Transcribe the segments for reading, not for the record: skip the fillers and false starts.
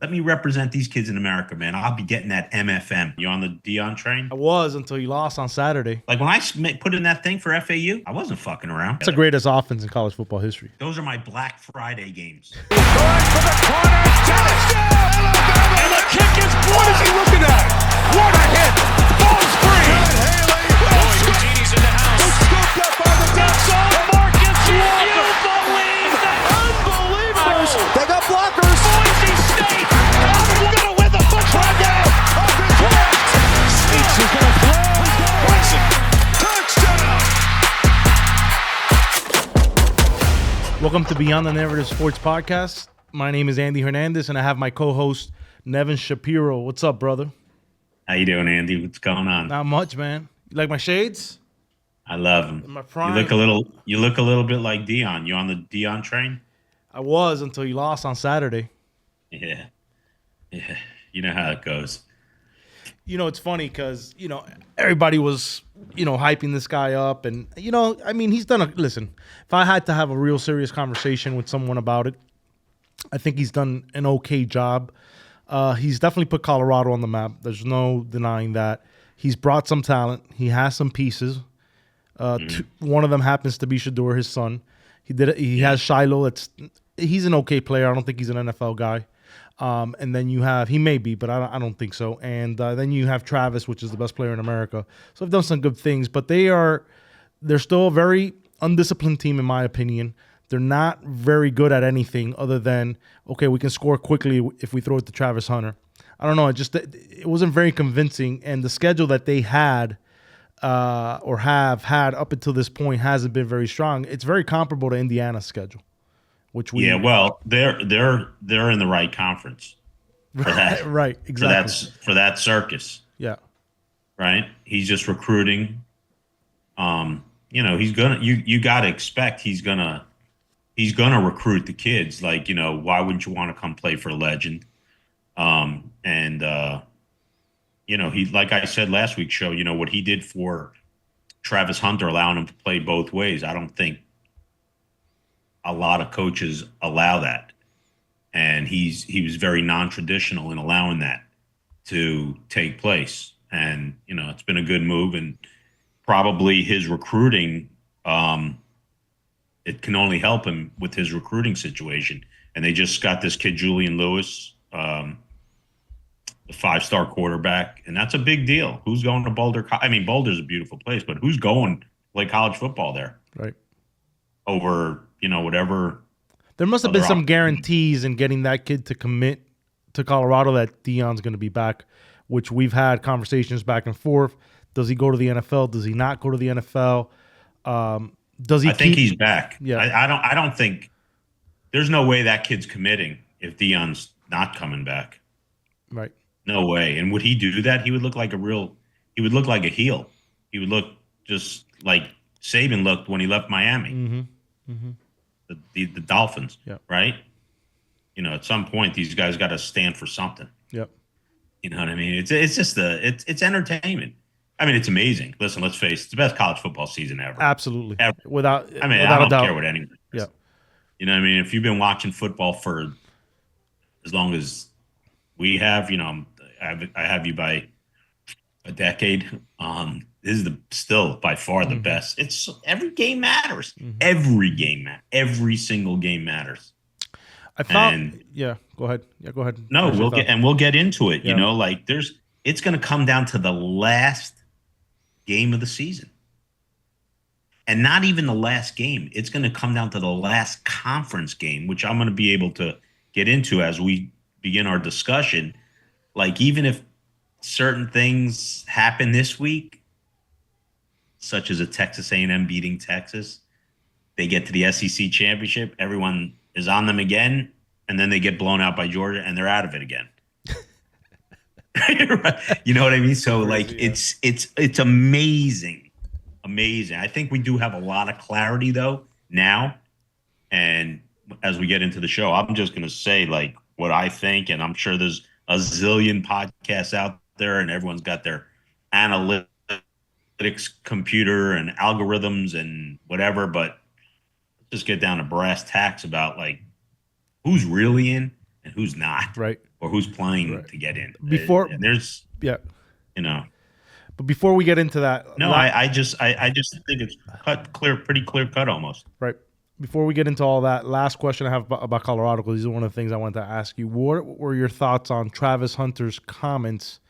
Let me represent these kids in America, man. I'll be getting that MFM. You on the Deion train? I was until you lost on Saturday. Like when I put in that thing for FAU, I wasn't fucking around. It's the greatest offense in college football history. Those are my Black Friday games. Going for the corner. Touchdown! Alabama! And the kick is, what is he looking at? What a hit! Ball's free! John Haley. Houdini's in the house. He's scooped up by the depth zone. Marcus Walker. You believe that? Unbelievable! They got blockers. Boise State. We're going to win the football game. Sneaks is going to throw. Bryson. Touchdown! Welcome to Beyond the Narrative Sports Podcast. My name is Andy Hernandez, and I have my co-host, Nevin Shapiro. What's up, brother? How you doing, Andy? What's going on? Not much, man. You like my shades? I love them. In my prime. You look a little bit like Deion. You on the Deion train? I was until you lost on Saturday. Yeah. You know how it goes. You know, it's funny because, everybody was, hyping this guy up. And, he's done listen, if I had to have a real serious conversation with someone about it, I think he's done an okay job. He's definitely put Colorado on the map. There's no denying that. He's brought some talent. He has some pieces. One of them happens to be Shedeur, his son. He has Shiloh. He's an okay player. I don't think he's an NFL guy. And then you have, he may be, but I don't think so. And then you have Travis, which is the best player in America. So they've done some good things, but they're still a very undisciplined team, in my opinion. They're not very good at anything other than, okay, we can score quickly if we throw it to Travis Hunter. I don't know. It wasn't very convincing. And the schedule that they had or have had up until this point hasn't been very strong. It's very comparable to Indiana's schedule, which we they're in the right conference for that. Right, exactly. For that circus. Yeah. Right. He's just recruiting. He's gonna you gotta expect he's gonna recruit the kids. Like, why wouldn't you want to come play for a legend? He, like I said last week's show, what he did for Travis Hunter, allowing him to play both ways. I don't think a lot of coaches allow that. And he was very non-traditional in allowing that to take place. And, it's been a good move, and probably his recruiting, it can only help him with his recruiting situation. And they just got this kid, Julian Lewis, the 5-star quarterback, and that's a big deal. Who's going to Boulder? Boulder's a beautiful place, but who's going to play college football there? Right. Over, whatever. There must have been some guarantees in getting that kid to commit to Colorado that Deion's going to be back, which we've had conversations back and forth. Does he go to the NFL? Does he not go to the NFL? Does he? I think he's back. Yeah. I don't think there's no way that kid's committing if Deion's not coming back. Right. No way. And would he do that? He would look like he would look like a heel. He would look just like Saban looked when he left Miami. Mm-hmm. Mm-hmm. The Dolphins. Yep. Right. At some point these guys got to stand for something. Yep. You know what I mean? It's just it's entertainment. It's amazing. Listen, let's face it, it's the best college football season ever. Absolutely. Ever. Without I a don't doubt. care what anyone says. Yeah. If you've been watching football for as long as we have, I have you by a decade. This is still by far the best. It's every game matters. Mm-hmm. Every single game matters. I found. Go ahead. Yeah, go ahead. No, we'll get into it. Yeah. It's going to come down to the last game of the season, and not even the last game. It's going to come down to the last conference game, which I'm going to be able to get into as we begin our discussion. Even if certain things happen this week, such as a Texas A&M beating Texas, they get to the SEC championship, everyone is on them again, and then they get blown out by Georgia, and they're out of it again. You know what I mean? So it's amazing. I think we do have a lot of clarity though now, and as we get into the show, I'm just going to say what I think, and I'm sure there's a zillion podcasts out there, and everyone's got their analytics computer and algorithms and whatever, but let's just get down to brass tacks about who's really in and who's not. Right. or who's playing to get in. Before, and there's, yeah. you know, But before we get into that, no, I just think it's pretty clear cut almost. right. Before we get into all that, last question I have about Colorado, because these are one of the things I wanted to ask you. What were your thoughts on Travis Hunter's comments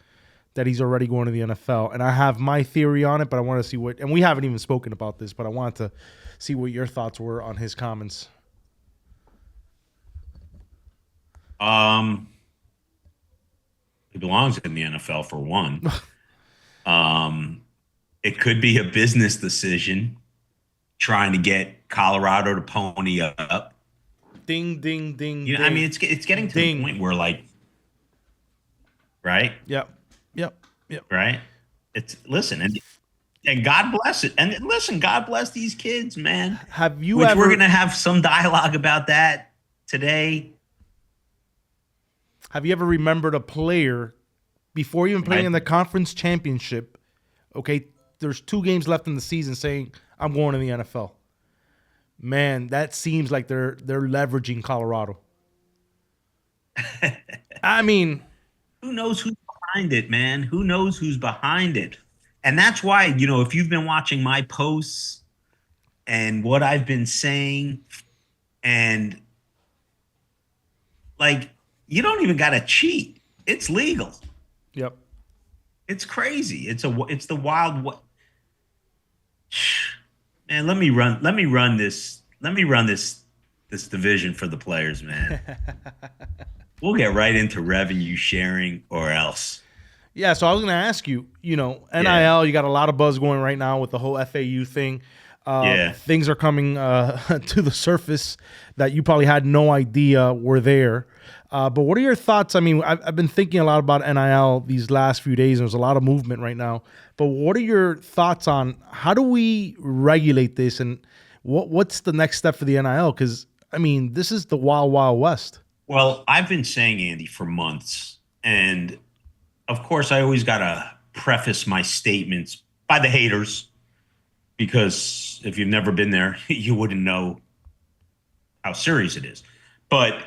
that he's already going to the NFL? And I have my theory on it, but I want to see what, and we haven't even spoken about this, but I wanted to see what your thoughts were on his comments. He belongs in the NFL for one. It could be a business decision trying to get Colorado to pony up. Ding, ding, ding. You know, ding. I mean, it's getting to the point where, like, right? Yep. Right? It's listen, and God bless it. And listen, God bless these kids, man. Have you we're gonna have some dialogue about that today. Have you ever remembered a player before even playing in the conference championship? Okay, there's 2 games left in the season saying, I'm going to the NFL. Man, that seems like they're leveraging Colorado. I mean, who knows who's behind it, man? Who knows who's behind it? And that's why, you know, if you've been watching my posts and what I've been saying, and like, you don't even got to cheat. It's legal. Yep. It's crazy. It's the wild. Man, let me run this division for the players, man. We'll get right into revenue sharing or else. Yeah, so I was going to ask you, you know, NIL, you got a lot of buzz going right now with the whole FAU thing. Things are coming to the surface that you probably had no idea were there. But what are your thoughts? I mean, I've been thinking a lot about NIL these last few days, and there's a lot of movement right now. But what are your thoughts on how do we regulate this, and what's the next step for the NIL? Because, I mean, this is the wild, wild west. Well, I've been saying, Andy, for months, and of course, I always got to preface my statements by the haters, because if you've never been there, you wouldn't know how serious it is. But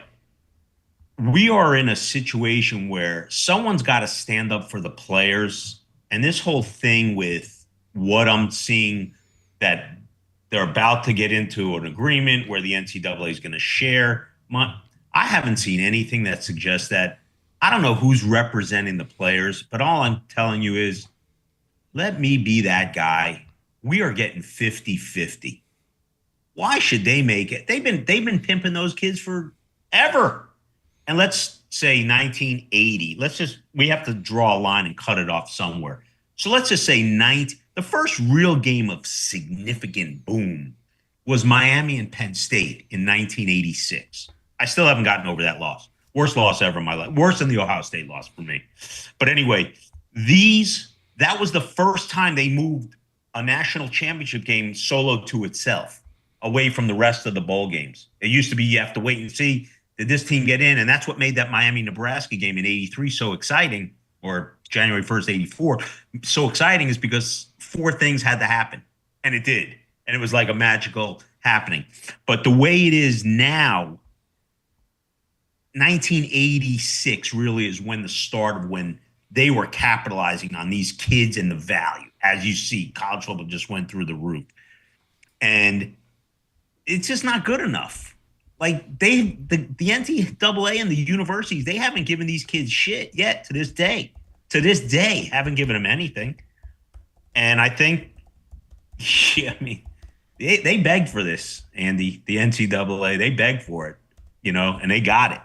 we are in a situation where someone's got to stand up for the players. And this whole thing with what I'm seeing, that they're about to get into an agreement where the NCAA is going to share money. I haven't seen anything that suggests that. I don't know who's representing the players, but all I'm telling you is, let me be that guy. We are getting 50-50. Why should they make it? They've been pimping those kids forever. And let's say 1980. We have to draw a line and cut it off somewhere. So let's just say the first real game of significant boom was Miami and Penn State in 1986. I still haven't gotten over that loss. Worst loss ever in my life. Worse than the Ohio State loss for me. But anyway, that was the first time they moved a national championship game solo to itself, away from the rest of the bowl games. It used to be you have to wait and see, did this team get in? And that's what made that Miami-Nebraska game in 83 so exciting, or January 1st, 84, so exciting, is because 4 things had to happen. And it did. And it was like a magical happening. But the way it is now, 1986 really is when the start of when they were capitalizing on these kids and the value. As you see, college football just went through the roof. And it's just not good enough. Like, the NCAA and the universities, they haven't given these kids shit yet to this day. To this day, haven't given them anything. And I think, I mean, they begged for this, Andy, the NCAA. They begged for it, and they got it.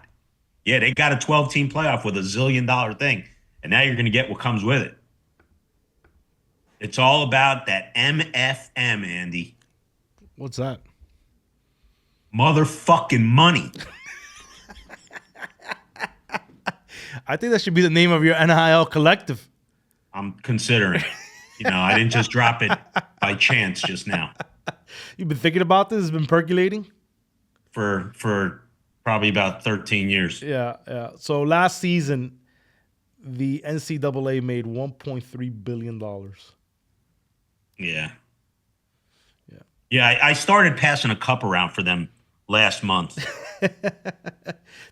Yeah, they got a 12-team playoff with a $1 zillion thing. And now you're going to get what comes with it. It's all about that MFM, Andy. What's that? Motherfucking money. I think that should be the name of your NIL collective. I'm considering. I didn't just drop it by chance just now. You've been thinking about this? It's been percolating? For probably about 13 years. Yeah. So last season, the NCAA made $1.3 billion. Yeah. I started passing a cup around for them last month.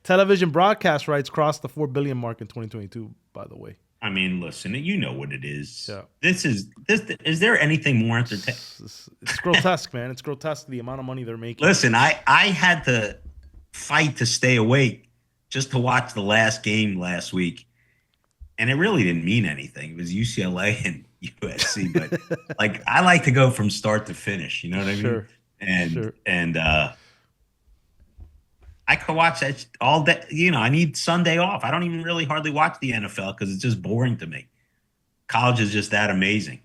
Television broadcast rights crossed the 4 billion mark in 2022, by the way. I mean, listen, you know what it is. Yeah. Is there anything more entertaining? It's grotesque, man. It's grotesque, the amount of money they're making. Listen, I had to fight to stay awake just to watch the last game last week. And it really didn't mean anything. It was UCLA and USC, but like I like to go from start to finish, you know what I mean? And I could watch that all day. You know, I need Sunday off. I don't even really hardly watch the NFL because it's just boring to me. College is just that amazing,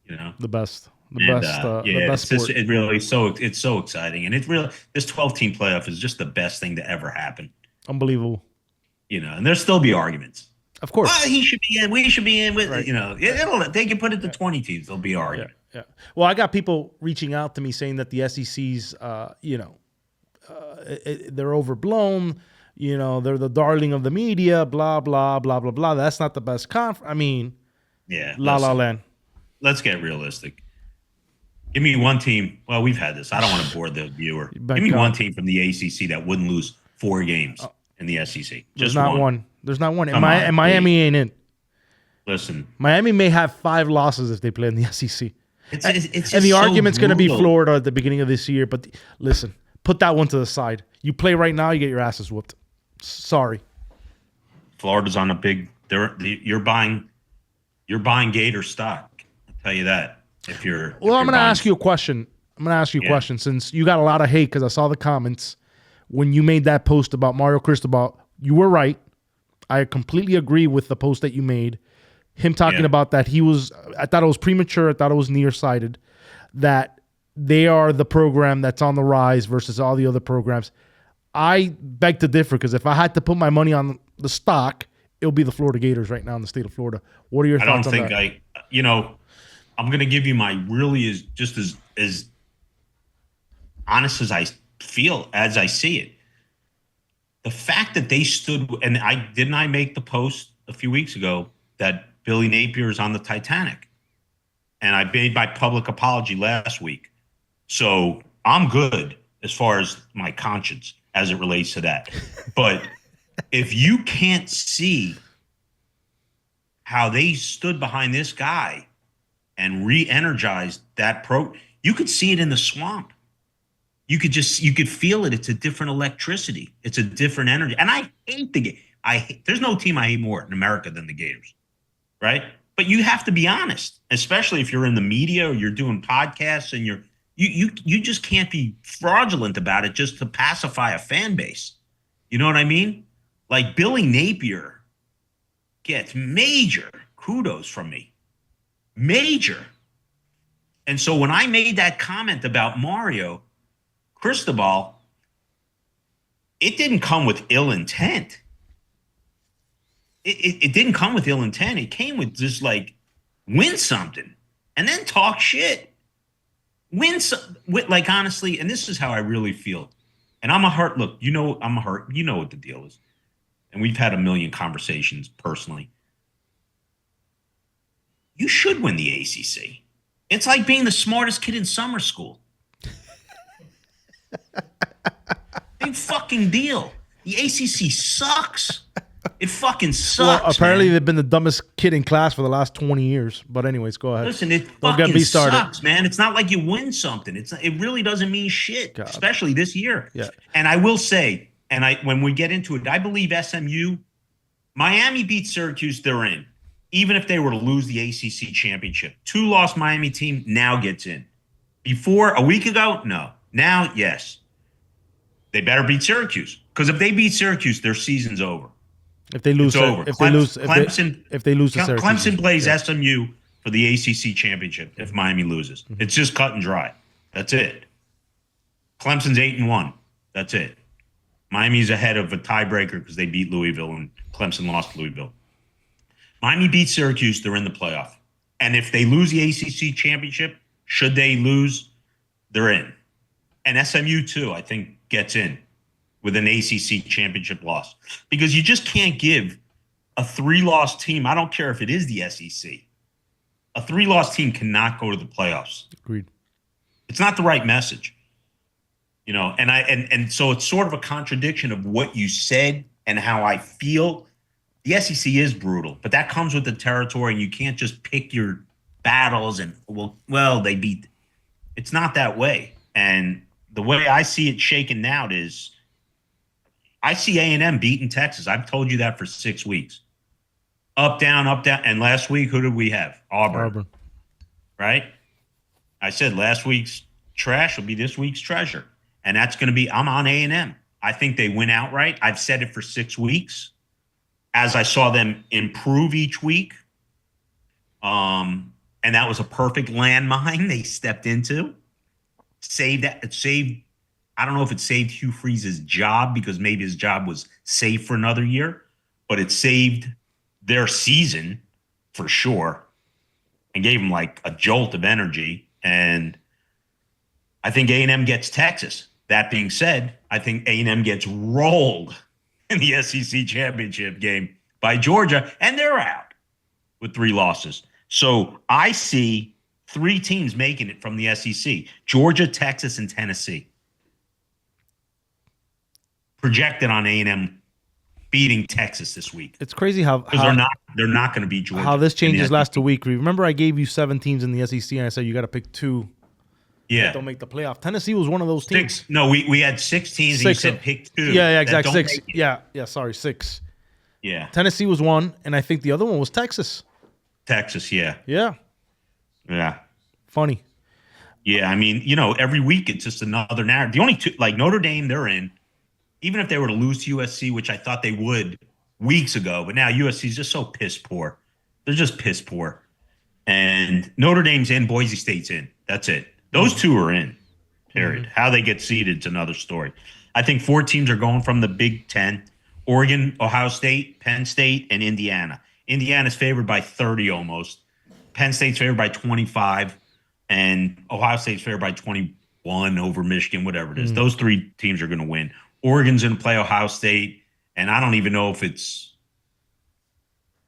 you know. The best sport. It's so exciting, and it's really this 12-team playoff is just the best thing to ever happen. Unbelievable. You know, and there'll still be arguments. Of course, he should be in. We should be in with right. You know. They can put it to 20 teams. There'll be argument. Yeah. Well, I got people reaching out to me saying that the SEC's, they're overblown. You know, they're the darling of the media. Blah blah blah blah blah. That's not the best conference. I mean, yeah. La Land. Let's get realistic. Give me one team. Well, we've had this. I don't want to bore the viewer. Give me one team from the ACC that wouldn't lose 4 games in the SEC. There's not one. There's not one. And Miami ain't in. Listen, Miami may have 5 losses if they play in the SEC. It's and the argument's going to be Florida at the beginning of this year. But listen, put that one to the side. You play right now, you get your asses whooped. Sorry. Florida's on a big. You're buying Gator stock. I'll tell you that. I'm going to ask you a question. Since you got a lot of hate because I saw the comments when you made that post about Mario Cristobal. You were right. I completely agree with the post that you made. Him talking about that I thought it was premature. I thought it was nearsighted. That they are the program that's on the rise versus all the other programs. I beg to differ because if I had to put my money on the stock, it'll be the Florida Gators right now in the state of Florida. What are your thoughts on that? I'm going to give you my really as honest as I feel, as I see it. The fact that they stood, and I make the post a few weeks ago that Billy Napier is on the Titanic. And I made my public apology last week. So I'm good as far as my conscience as it relates to that. But if you can't see how they stood behind this guy and re-energized that you could see it in the swamp. You could feel it. It's a different electricity. It's a different energy. And I hate the game. There's no team I hate more in America than the Gators, right? But you have to be honest, especially if you're in the media or you're doing podcasts and you just can't be fraudulent about it just to pacify a fan base. You know what I mean? Like Billy Napier gets major kudos from me. Major. And so when I made that comment about Mario Cristobal, it didn't come with ill intent. It didn't come with ill intent. It came with just like win something and then talk shit. Like honestly, and this is how I really feel. And I'm a hurt. Look, I'm a hurt. You know what the deal is. And we've had a million conversations personally. You should win the ACC. It's like being the smartest kid in summer school. Big fucking deal. The ACC sucks. It fucking sucks. Well, apparently they've been the dumbest kid in class for the last 20 years. But anyways, go ahead. Listen, it fucking sucks, man. It's not like you win something. It really doesn't mean shit, God. Especially this year. Yeah. And I will say, when we get into it, I believe SMU, Miami beat Syracuse, they're in. Even if they were to lose the ACC championship. 2-loss Miami team now gets in. Before, a week ago, no. Now, yes. They better beat Syracuse. Because if they beat Syracuse, their season's over. If they lose, it's over. If they lose to Syracuse, Clemson plays SMU for the ACC championship if Miami loses. Mm-hmm. It's just cut and dry. That's it. Clemson's 8-1. That's it. Miami's ahead of a tiebreaker because they beat Louisville and Clemson lost to Louisville. Miami beat Syracuse. They're in the playoff. And if they lose the ACC championship, should they lose, they're in. And SMU, too, I think, gets in with an ACC championship loss. Because you just can't give a 3-loss team, I don't care if it is the SEC, a 3-loss team cannot go to the playoffs. Agreed. It's not the right message. And so it's sort of a contradiction of what you said and how I feel. The SEC is brutal, but that comes with the territory, and you can't just pick your battles and they beat. It's not that way. And the way I see it shaken out is I see A&M beating Texas. I've told you that for 6 weeks. Up, down, up, down. And last week, who did we have? Auburn. Right? I said last week's trash will be this week's treasure. And that's going to be, I'm on A&M. I think they win outright. I've said it for 6 weeks. As I saw them improve each week. And that was a perfect landmine they stepped into. I don't know if it saved Hugh Freeze's job because maybe his job was safe for another year, but it saved their season for sure and gave them like a jolt of energy. And I think A&M gets Texas. That being said, I think A&M gets rolled in the SEC championship game by Georgia, and they're out with 3 losses. So I see 3 teams making it from the SEC: Georgia, Texas, and Tennessee. Projected on A&M beating Texas this week. It's crazy how they're not going to beat Georgia. How this changes last week. Remember, I gave you 7 teams in the SEC, and I said you got to pick 2. Yeah, that don't make the playoff. Tennessee was one of those teams. 6. No, we had 6 teams. And you said pick 2. Yeah, exactly. 6. Yeah. Sorry, 6. Yeah, Tennessee was 1, and I think the other one was Texas. Texas, yeah. Funny. Yeah, I mean, every week it's just another narrative. The only 2, like Notre Dame, they're in. Even if they were to lose to USC, which I thought they would weeks ago, but now USC is just so piss poor. They're just piss poor. And Notre Dame's in, Boise State's in. That's it. Those 2 are in, period. Mm-hmm. How they get seeded is another story. I think 4 teams are going from the Big Ten: Oregon, Ohio State, Penn State, and Indiana. Indiana's favored by 30 almost. Penn State's favored by 25, and Ohio State's favored by 21 over Michigan, whatever it is. Those 3 teams are going to win. Oregon's going to play Ohio State, and I don't even know if it's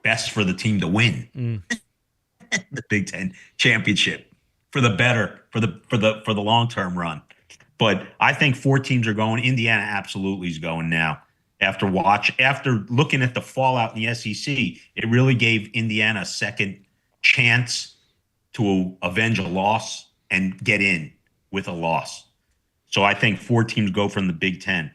best for the team to win the Big Ten championship for the long-term run. But I think 4 teams are going. Indiana absolutely is going now. After looking at the fallout in the SEC, it really gave Indiana a second chance to avenge a loss and get in with a loss. So I think 4 teams go from the Big Ten.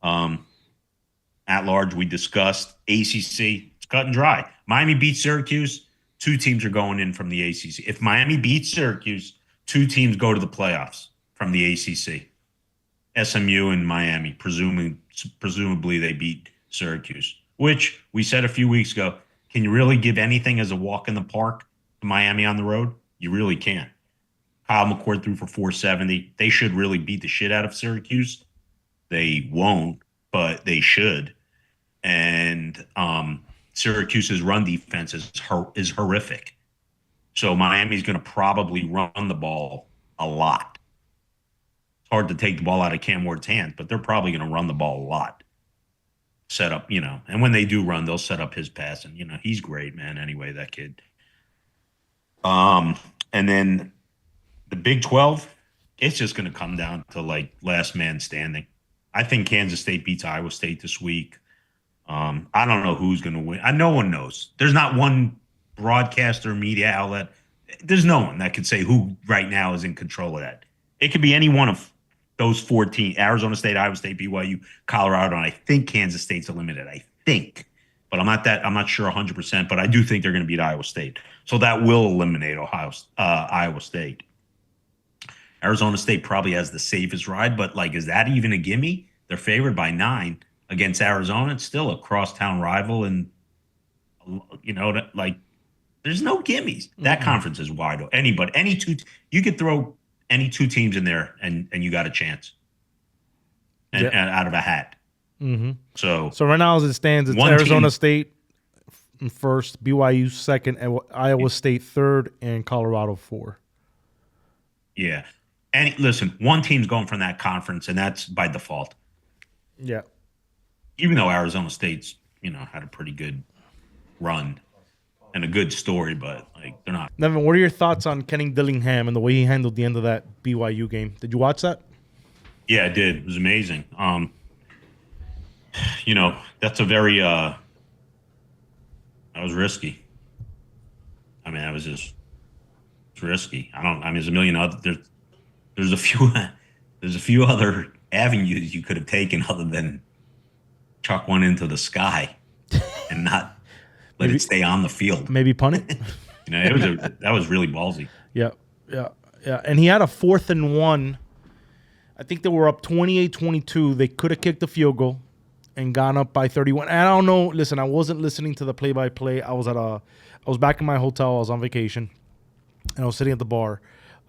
At large, we discussed ACC. It's cut and dry. Miami beats Syracuse. 2 teams are going in from the ACC. If Miami beats Syracuse, 2 teams go to the playoffs from the ACC. SMU and Miami, presumably they beat Syracuse, which we said a few weeks ago. Can you really give anything as a walk in the park to Miami on the road? You really can't. Kyle McCord threw for 470. They should really beat the shit out of Syracuse. They won't, but they should. And Syracuse's run defense is horrific. So Miami's going to probably run the ball a lot. It's hard to take the ball out of Cam Ward's hands, but they're probably going to run the ball a lot. Set up, and when they do run, they'll set up his pass. And, he's great, man, anyway, that kid. And then the Big 12, it's just going to come down to, last man standing. I think Kansas State beats Iowa State this week. I don't know who's going to win. No one knows. There's not one broadcaster, media outlet. There's no one that could say who right now is in control of that. It could be any one of those 14, Arizona State, Iowa State, BYU, Colorado, and I think Kansas State's eliminated. I think. But I'm not sure 100%, but I do think they're going to beat Iowa State. So that will eliminate Iowa State. Arizona State probably has the safest ride, but is that even a gimme? They're favored by 9 against Arizona. It's still a crosstown rival, and there's no gimmies. That conference is wide open. You could throw any 2 teams in there, and you got a chance. And out of a hat. Mm-hmm. So right now, as it stands, it's Arizona State first, BYU second, and Iowa State third, and Colorado 4. Yeah. And listen, 1 team's going from that conference, and that's by default. Yeah. Even though Arizona State's, had a pretty good run and a good story, but they're not. Nevin, what are your thoughts on Kenny Dillingham and the way he handled the end of that BYU game? Did you watch that? Yeah, it did. It was amazing. That's a very that was risky. I mean, that was just risky. There's a million other there's a few there's a few other avenues you could have taken other than chuck one into the sky and not let it stay on the field. Maybe punt it. That was really ballsy. Yeah. And he had a 4th and 1. I think they were up 28-22. They could have kicked the field goal and gone up by 31. And I don't know. Listen, I wasn't listening to the play-by-play. I was back in my hotel. I was on vacation, and I was sitting at the bar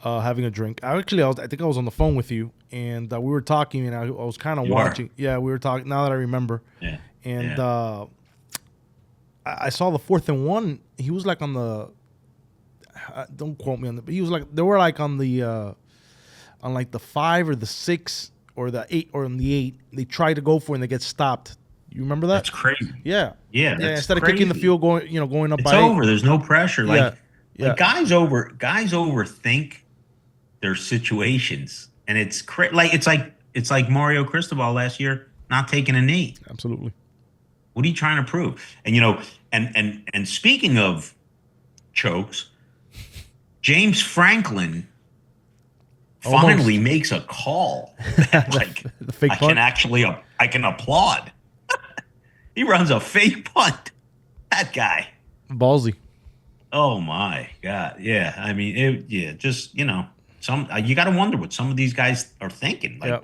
having a drink. I think I was on the phone with you, and we were talking, and I was kind of watching. Yeah, we were talking. Now that I remember. Yeah. And I saw the 4th and 1. He was like on the. Don't quote me on that, but he was like they were like on the on like the 5 or the 6 or the 8 or on the 8. They try to go for it and they get stopped. You remember that? That's crazy. Yeah. Instead of crazy. kicking the field going up it's by over. 8. There's no pressure. Like guys overthink their situations, and it's like Mario Cristobal last year not taking a knee. Absolutely. What are you trying to prove? And and speaking of chokes, James Franklin finally makes a call. Like the fake punt. I can applaud. He runs a fake punt. That guy. Ballsy. Oh my God. Yeah. I mean, just, some you got to wonder what some of these guys are thinking. Like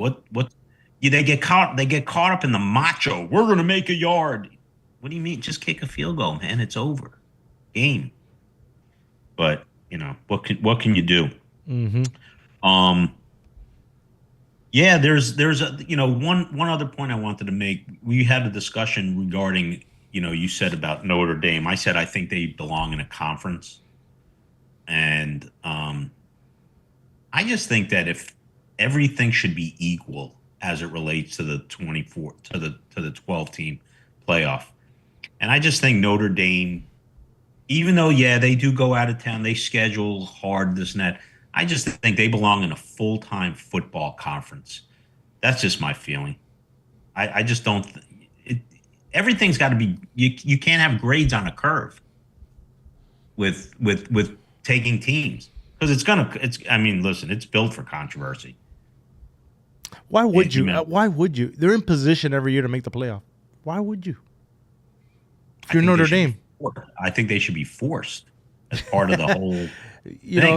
they get caught up in the macho. We're going to make a yard. What do you mean? Just kick a field goal, man. It's over. Game. But, what can you do? Mm-hmm. Yeah, there's one other point I wanted to make. We had a discussion regarding, you said about Notre Dame. I said I think they belong in a conference. And I just think that if everything should be equal as it relates to the 12 team playoff. And I just think Notre Dame, even though, they do go out of town, they schedule hard, this and that, I just think they belong in a full-time football conference. That's just my feeling. I just don't everything's got to be you can't have grades on a curve with taking teams, because listen, it's built for controversy. Why would you? Why would you? They're in position every year to make the playoff. Why would you? If you're Notre Dame. I think they should be forced as part of the whole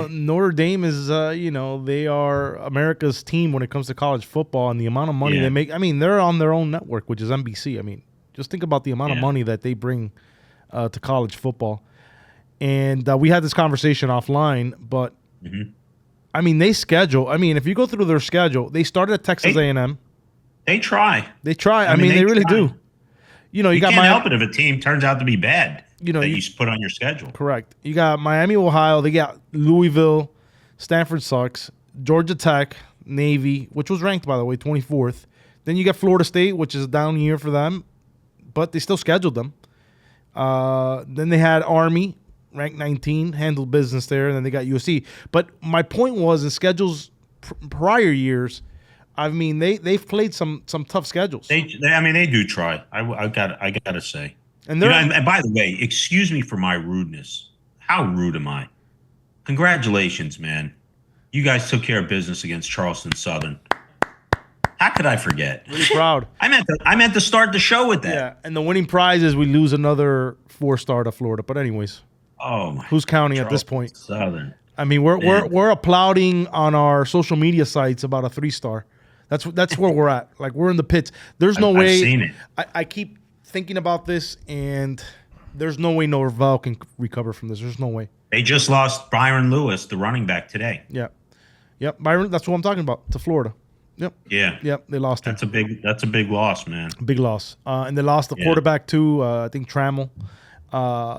Notre Dame is, they are America's team when it comes to college football, and the amount of money they make. I mean, they're on their own network, which is NBC. I mean, just think about the amount of money that they bring to college football. And we had this conversation offline, but I mean, they schedule. I mean, if you go through their schedule, they started at Texas A&M. They try. I mean, they really do. You can't help it if a team turns out to be bad. You put on your schedule. Correct. You got Miami, Ohio. They got Louisville. Stanford sucks. Georgia Tech, Navy, which was ranked, by the way, 24th. Then you got Florida State, which is a down year for them, but they still scheduled them. Then they had Army, ranked 19, handled business there, and then they got USC. But my point was, in schedules prior years, I mean, they've played some tough schedules. They do try. I gotta say. And and by the way, excuse me for my rudeness. How rude am I? Congratulations, man. You guys took care of business against Charleston Southern. How could I forget? Really proud. I meant to start the show with that. Yeah, and the winning prize is we lose another 4-star to Florida. But anyways, who's counting at this point? Southern. I mean, we're applauding on our social media sites about a 3-star. That's where we're at. Like, we're in the pits. There's no way. I've seen it. I keep thinking about this, and there's no way Norvell can recover from this. There's no way. They just lost Byron Lewis, the running back, today. Yep. Byron, that's what I'm talking about, to Florida. Yep. Yeah. Yep. They lost him. That's a big loss, man. Big loss. And they lost the quarterback too. I think Trammell.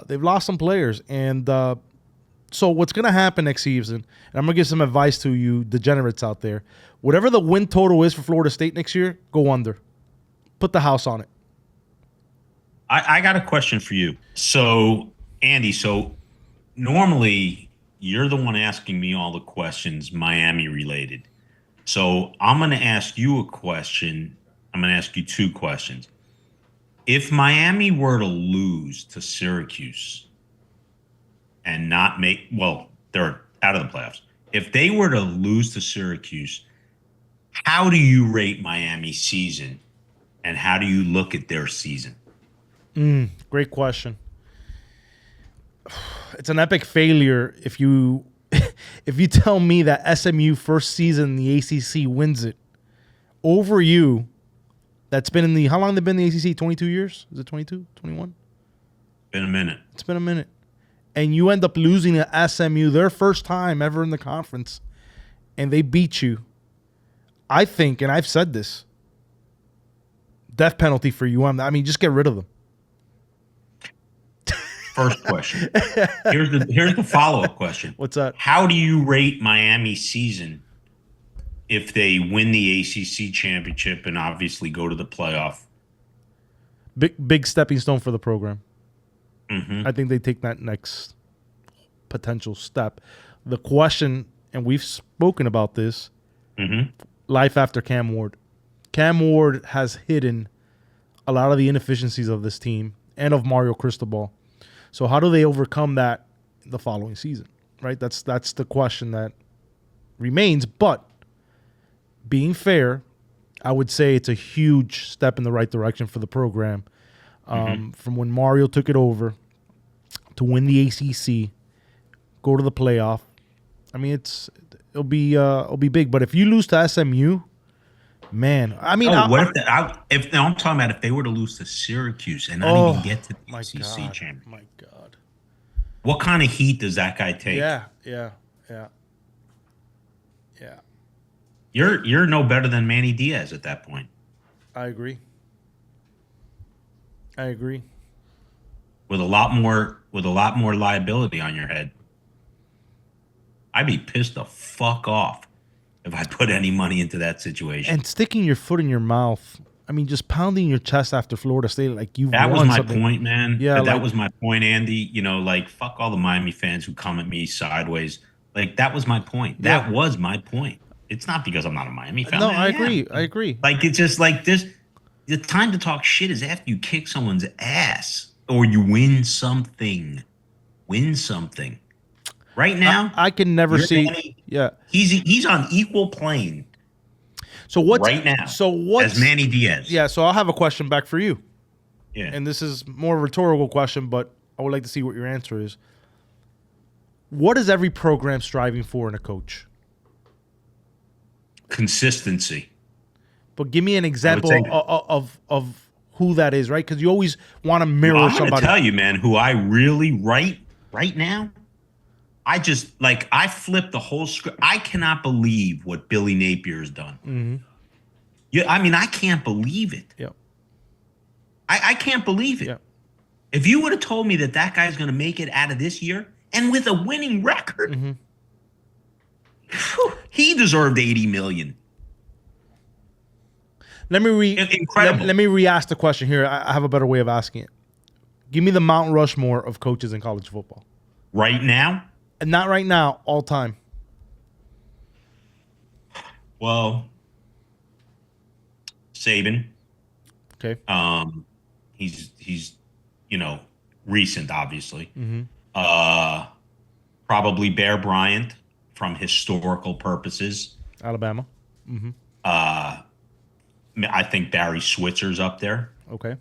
They've lost some players, and so what's going to happen next season? And I'm going to give some advice to you degenerates out there. Whatever the win total is for Florida State next year, go under. Put the house on it. I got a question for you. So, Andy, normally you're the one asking me all the questions Miami related. So I'm going to ask you a question. I'm going to ask you two questions. If Miami were to lose to Syracuse and not make, well, they're out of the playoffs. If they were to lose to Syracuse, how do you rate Miami's season and how do you look at their season? Great question. It's an epic failure if you if you tell me that SMU first season in the ACC wins it over you. That's been in the, how long they've been in the ACC? 22 years? Is it 22? 21? Been a minute. It's been a minute. And you end up losing to SMU their first time ever in the conference, and they beat you. I think, and I've said this, death penalty for you. I mean, just get rid of them. First question. Here's the follow-up question. What's that? How do you rate Miami's season if they win the ACC championship and obviously go to the playoff? Big stepping stone for the program. Mm-hmm. I think they take that next potential step. The question, and we've spoken about this, life after Cam Ward. Cam Ward has hidden a lot of the inefficiencies of this team and of Mario Cristobal. So how do they overcome that the following season, right? That's the question that remains. But being fair, I would say it's a huge step in the right direction for the program. From when Mario took it over to win the ACC, go to the playoff. I mean, it'll be big. But if you lose to SMU, man, I mean, I'm talking about if they were to lose to Syracuse and not even get to the ACC championship. My God, what kind of heat does that guy take? Yeah. You're no better than Manny Diaz at that point. I agree. With a lot more liability on your head. I'd be pissed the fuck off if I put any money into that situation. And sticking your foot in your mouth. I mean, just pounding your chest after Florida State like you've that won was my something. point, man. Yeah, that was my point, Andy. You know, like, fuck all the Miami fans who come at me sideways. Like, that was my point. That was my point. It's not because I'm not a Miami fan. No, I agree. Like, it's just like this. The time to talk shit is after you kick someone's ass or you win something. Right now, I can never see. Manny, yeah, he's on equal plane. So what's right now? As Manny Diaz? Yeah. So I'll have a question back for you. Yeah. And this is more a rhetorical question, but I would like to see what your answer is. What is every program striving for in a coach? Consistency. But give me an example of who that is, right? Because you always want to mirror somebody. I'm going to tell you, man, who I really right now. I just, like, I flipped the whole script. I cannot believe what Billy Napier has done. Mm-hmm. Yeah, I mean, I can't believe it. Yep. I can't believe it. Yep. If you would have told me that guy's going to make it out of this year and with a winning record, he deserved $80 million. Let me incredible. Let me re-ask the question here. I have a better way of asking it. Give me the Mount Rushmore of coaches in college football. Right now? And not right now, all time. Well, Saban. Okay. He's recent, obviously. Mm-hmm. Probably Bear Bryant from historical purposes. Alabama. Mm-hmm. I think Barry Switzer's up there. Okay.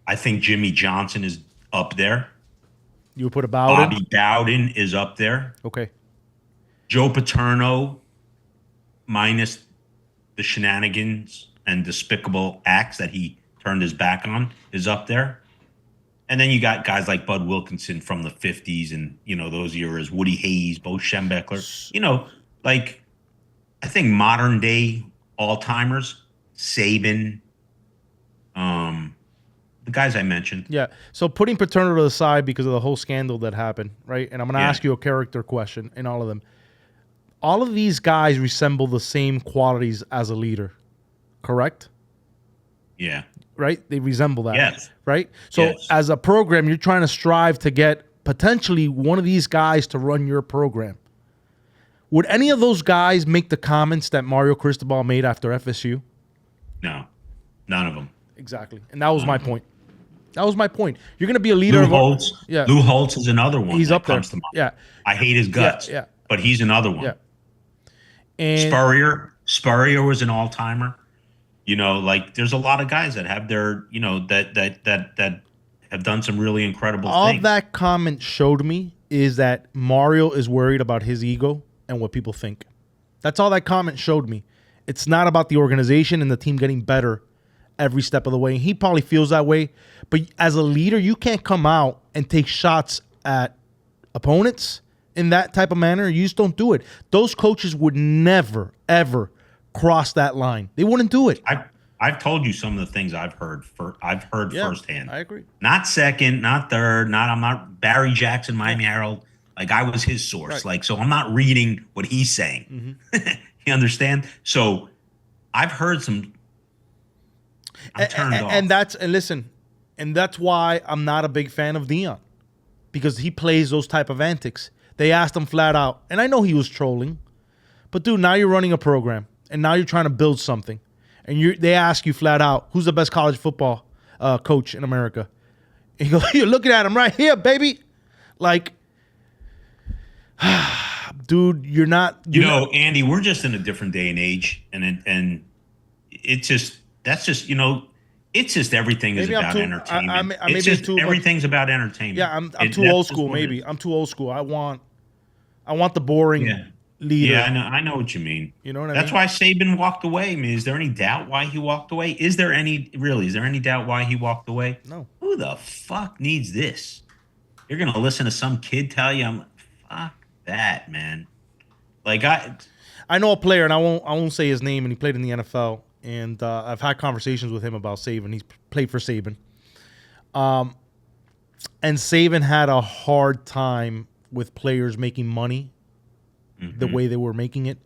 I think Jimmy Johnson is up there. You would put a Bowden? Bobby Bowden is up there. Okay. Joe Paterno, minus the shenanigans and despicable acts that he turned his back on, is up there. And then you got guys like Bud Wilkinson from the 50s and, those eras, Woody Hayes, Bo Schembechler. I think modern day all-timers, Saban, the guys I mentioned. Yeah. So putting Paterno to the side because of the whole scandal that happened, right? And I'm going to ask you a character question in all of them. All of these guys resemble the same qualities as a leader, correct? Yeah. Right? They resemble that. Yes. Right? So as a program, you're trying to strive to get potentially one of these guys to run your program. Would any of those guys make the comments that Mario Cristobal made after FSU? No, none of them. Exactly. And that was my point. That was my point. You're going to be a leader Lou of Holtz. Yeah. Lou Holtz is another one He's that up there. comes to mind. Yeah. I hate his guts. Yeah. But he's another one. Yeah. And Spurrier was an all-timer. You know, like there's a lot of guys that have their, you know, that have done some really incredible all things. that comment showed me is that Mario is worried about his ego and what people think. That's all that comment showed me. It's not about the organization and the team getting better every step of the way. He probably feels that way. But as a leader, you can't come out and take shots at opponents in that type of manner. You just don't do it. Those coaches would never, ever cross that line. They wouldn't do it. I've told you some of the things I've heard firsthand. I agree. Not second, not third, I'm not Barry Jackson, Miami Herald. Like I was his source. Right. Like, so I'm not reading what he's saying. You understand? So I've heard some. I'm turned off. And that's why I'm not a big fan of Deion, because he plays those type of antics. They asked him flat out, and I know he was trolling, but dude, now you're running a program, and now you're trying to build something, and they ask you flat out, who's the best college football coach in America? And you're looking at him right here, baby. Like, dude, you're not. Andy, we're just in a different day and age, and it's just it's just everything is about entertainment. Everything's about entertainment. Yeah, I'm too old school. Maybe I'm too old school. I want the boring leader. Yeah, I know what you mean. You know what I mean? That's why Saban walked away. I mean, is there any doubt why he walked away? Is there any doubt why he walked away? No. Who the fuck needs this? You're gonna listen to some kid tell you? Fuck that, man. Like I know a player, and I won't say his name, and he played in the NFL, and I've had conversations with him about Saban. He's played for Saban, and Saban had a hard time with players making money the way they were making it.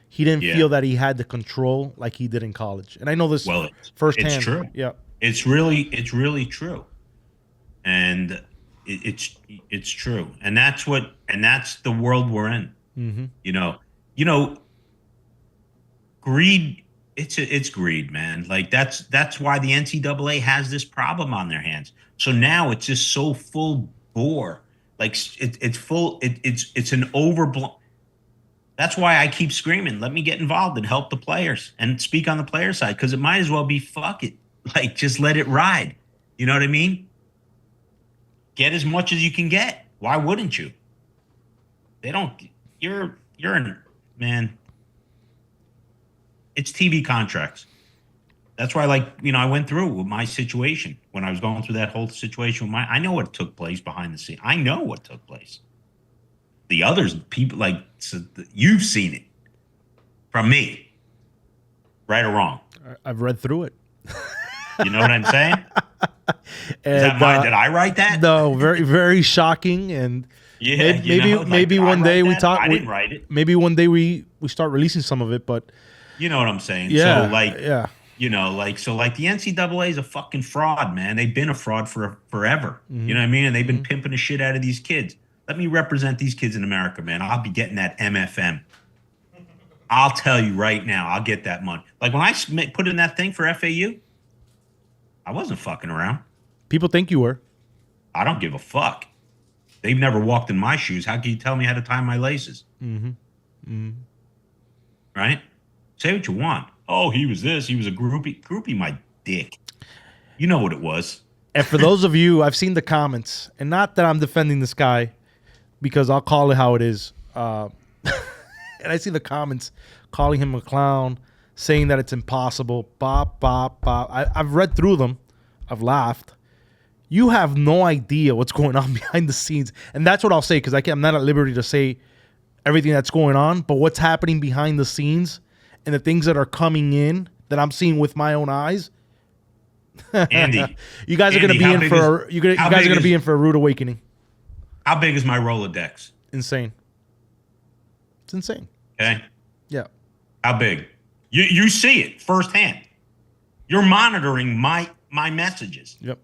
He didn't feel that he had the control like he did in college, and I know this firsthand. It's true. Yeah, it's really true, and it's true, and that's the world we're in. You know, greed. It's greed, man. Like that's why the NCAA has this problem on their hands. So now it's just so full bore. Like it's full. It's an overblown. That's why I keep screaming, let me get involved and help the players and speak on the player side, because it might as well be fuck it. Like, just let it ride. You know what I mean? Get as much as you can get. Why wouldn't you? They don't. You're in, man. It's TV contracts. That's why, I went through with my situation when I was going through that whole situation. I know what took place behind the scenes. I know what took place. The others, people you've seen it from me, right or wrong. I've read through it. You know what I'm saying? Is that mine? Did I write that? No, very, very shocking. And maybe one day we talk. I didn't write it. Maybe one day we start releasing some of it, but you know what I'm saying. Yeah, so the NCAA is a fucking fraud, man. They've been a fraud for forever. You know what I mean? And they've been pimping the shit out of these kids. Let me represent these kids in America, man. I'll be getting that MFM. I'll tell you right now, I'll get that money. Like when I put in that thing for FAU, I wasn't fucking around. People think you were. I don't give a fuck. They've never walked in my shoes. How can you tell me how to tie my laces? Right? Say what you want. Oh, he was this. He was a groupie. Groupie my dick. You know what it was. And for those of you, I've seen the comments, and not that I'm defending this guy, because I'll call it how it is. And I see the comments calling him a clown, saying that it's impossible. Bop, bop, bop. I've read through them. I've laughed. You have no idea what's going on behind the scenes. And that's what I'll say, because I'm not at liberty to say everything that's going on, but what's happening behind the scenes and the things that are coming in that I'm seeing with my own eyes. Andy, you guys are going to be in for you guys are going to be in for a rude awakening. How big is my Rolodex? Insane. It's insane. Okay. Yeah. How big? You see it firsthand. You're monitoring my messages. Yep.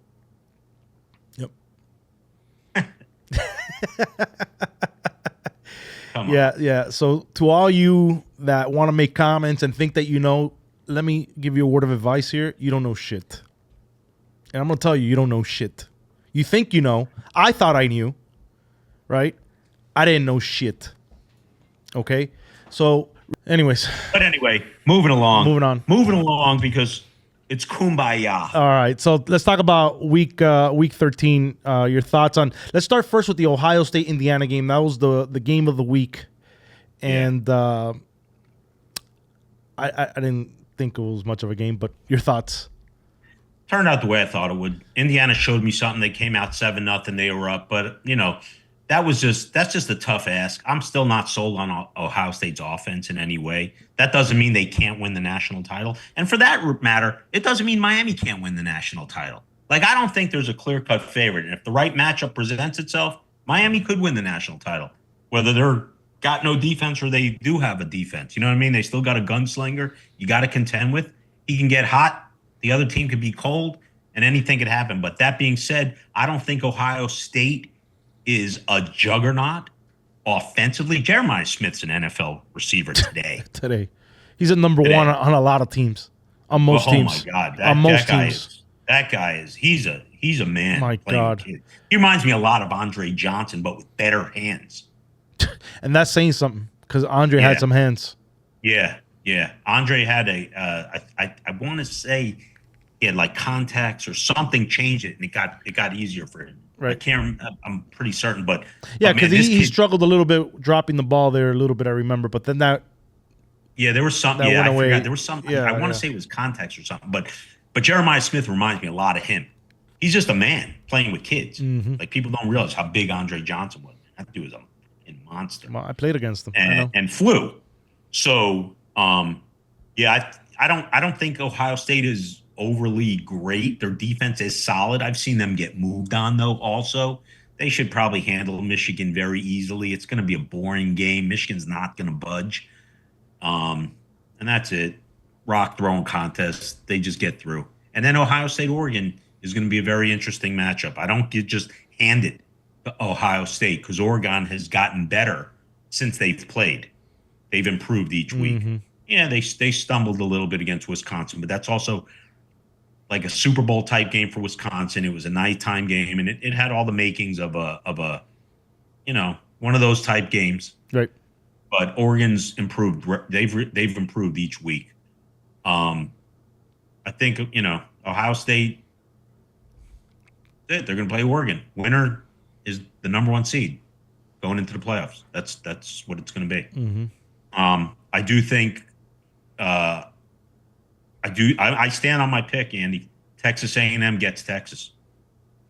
Come on. Yeah. So to all you that want to make comments and think that you know, let me give you a word of advice here. You don't know shit. And I'm going to tell you, you don't know shit. You think you know. I thought I knew, right? I didn't know shit. Okay? So, anyways. But anyway, moving along. Moving along because it's kumbaya. All right. So let's talk about week 13. Your thoughts on. Let's start first with the Ohio State Indiana game. That was the game of the week, and I didn't think it was much of a game. But your thoughts? Turned out the way I thought it would. Indiana showed me something. They came out 7-0. They were up, but that's just a tough ask. I'm still not sold on Ohio State's offense in any way. That doesn't mean they can't win the national title. And for that matter, it doesn't mean Miami can't win the national title. Like, I don't think there's a clear-cut favorite. And if the right matchup presents itself, Miami could win the national title. Whether they're got no defense or they do have a defense. You know what I mean? They still got a gunslinger you got to contend with. He can get hot. The other team could be cold, and anything could happen. But that being said, I don't think Ohio State is a juggernaut offensively. Jeremiah Smith's an NFL receiver today. He's a number one on a lot of teams. On most teams. Oh my God. That guy is he's a man. My God. He reminds me a lot of Andre Johnson, but with better hands. And that's saying something because Andre had some hands. Yeah. Andre had I want to say he had like contacts or something changed it, and it got easier for him. Right. I'm pretty certain, but because he struggled a little bit dropping the ball there a little bit. I remember, but then that. Yeah, there was something. I forgot. There was something. I want to say it was contacts or something, but Jeremiah Smith reminds me a lot of him. He's just a man playing with kids. Mm-hmm. Like, people don't realize how big Andre Johnson was. That dude was a monster. Well, I played against him and flew. So I don't think Ohio State is overly great. Their defense is solid. I've seen them get moved on, though, also. They should probably handle Michigan very easily. It's going to be a boring game. Michigan's not going to budge. And that's it. Rock throwing contest. They just get through. And then Ohio State-Oregon is going to be a very interesting matchup. I don't just hand it to Ohio State because Oregon has gotten better since they've played. They've improved each week. Mm-hmm. Yeah, they stumbled a little bit against Wisconsin, but that's also like a Super Bowl type game for Wisconsin. It was a nighttime game, and it had all the makings of a one of those type games. Right. But Oregon's improved. They've improved each week. I think Ohio State. They're going to play Oregon. Winner is the number 1 seed going into the playoffs. That's what it's going to be. Mm-hmm. I do think. I stand on my pick, Andy. Texas A&M gets Texas.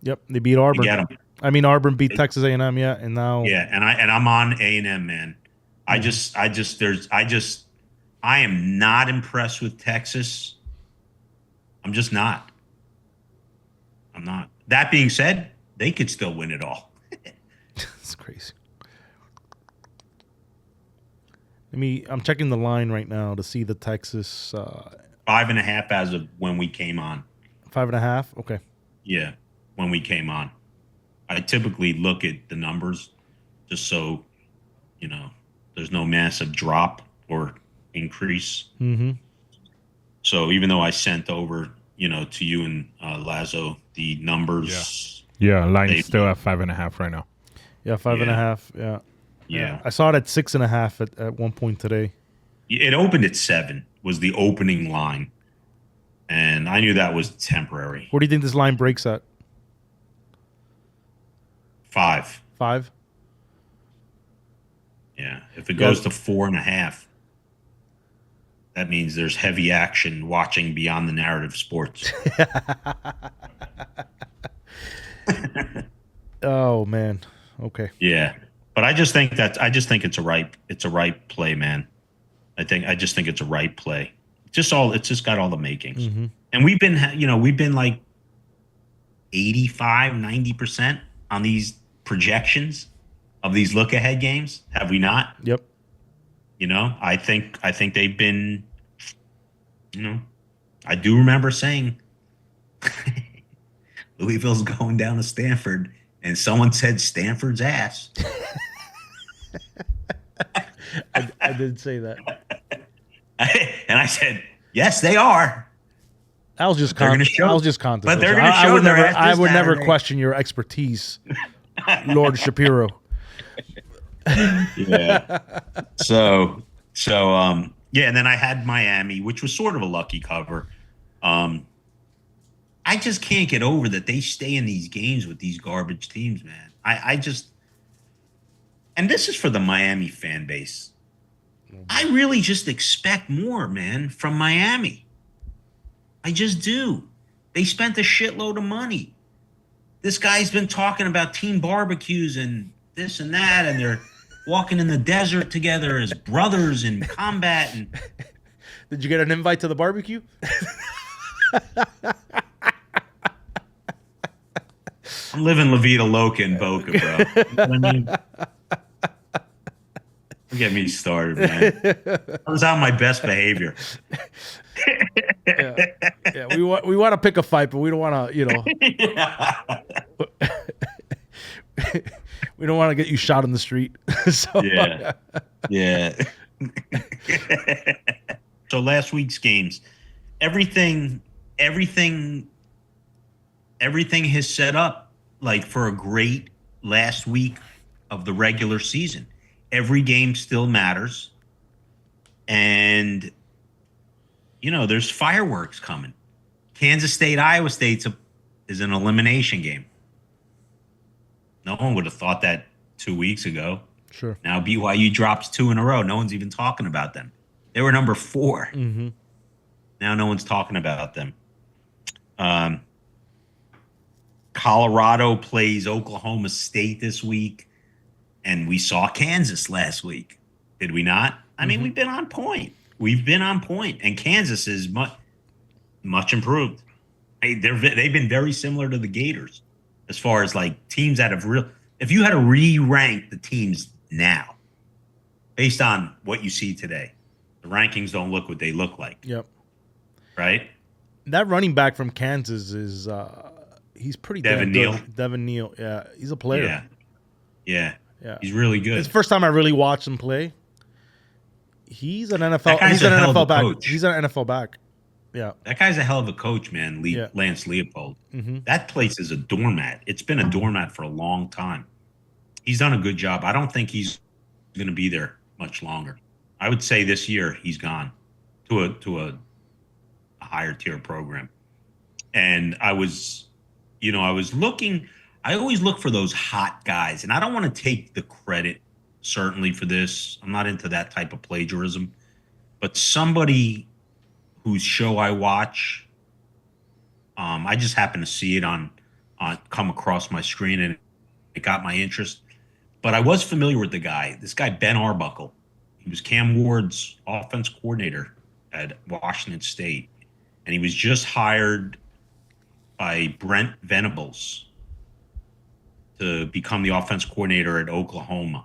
Yep, they beat Auburn. They get 'em. I mean, Auburn beat Texas A&M, and now and I'm on A&M, man. I am not impressed with Texas. I'm just not. I'm not. That being said, they could still win it all. It's crazy. I'm checking the line right now to see the Texas 5.5 as of when we came on. 5.5. Okay. Yeah, when we came on. I typically look at the numbers just so there's no massive drop or increase. Mm-hmm. So even though I sent over to you and Lazo the numbers. Yeah, line's still at 5.5 right now. Yeah, 5.5. Yeah. I saw it at 6.5 at one point today. It opened at 7 was the opening line, and I knew that was temporary. What do you think this line breaks at? 5. 5? Yeah. If it goes to 4.5, that means there's heavy action watching Beyond the Narrative Sports. Oh man. Okay. Yeah. But I just think it's a right play, man. I just think it's a right play. It's just got all the makings. Mm-hmm. And we've been like 85, 90% on these projections of these look ahead games, have we not? Yep. I think they've been, I do remember saying Louisville's going down to Stanford, and someone said Stanford's ass. I did say that. And I said, yes, they are. I was just They're gonna show- I was just contemplating. but they're gonna I show would their never. ass I this would never Saturday. question your expertise, Lord Shapiro. Yeah. So, yeah, and then I had Miami, which was sort of a lucky cover. I just can't get over that they stay in these games with these garbage teams, man. I just, and this is for the Miami fan base. I really just expect more, man, from Miami. I just do. They spent a shitload of money. This guy's been talking about team barbecues and this and that, and they're walking in the desert together as brothers in combat. And Did you get an invite to the barbecue? I'm living La Vida Loca in Boca, bro. You know what I mean? Don't get me started, man. I was on my best behavior. Yeah. We want to pick a fight, but we don't want to, we don't want to get you shot in the street. So Yeah. So last week's games, everything has set up like for a great last week of the regular season. Every game still matters. And there's fireworks coming. Kansas State, Iowa State is an elimination game. No one would have thought that 2 weeks ago. Sure. Now BYU drops 2 in a row. No one's even talking about them. They were number 4. Mm-hmm. Now no one's talking about them. Colorado plays Oklahoma State this week, and we saw Kansas last week. Did we not? I mean, we've been on point. And Kansas is much improved. They've been very similar to the Gators as far as like teams that have if you had to re-rank the teams now based on what you see today, the rankings don't look what they look like. Yep. Right? That running back from Kansas is he's pretty Devin damn Neal. good. Devin Neal. Yeah, he's a player. Yeah. Yeah. He's really good. It's the first time I really watched him play. He's an NFL. That guy's He's an a hell of a NFL back. coach. He's an NFL back. Yeah. That guy's a hell of a coach, man. Yeah. Lance Leopold. Mm-hmm. That place is a doormat. It's been a doormat for a long time. He's done a good job. I don't think he's going to be there much longer. I would say this year he's gone to a higher tier program. And I was looking. I always look for those hot guys, and I don't want to take the credit certainly for this. I'm not into that type of plagiarism, but somebody whose show I watch, I just happened to see it on come across my screen, and it got my interest. But I was familiar with the guy. This guy, Ben Arbuckle. He was Cam Ward's offense coordinator at Washington State, and he was just hired by Brent Venables to become the offense coordinator at Oklahoma.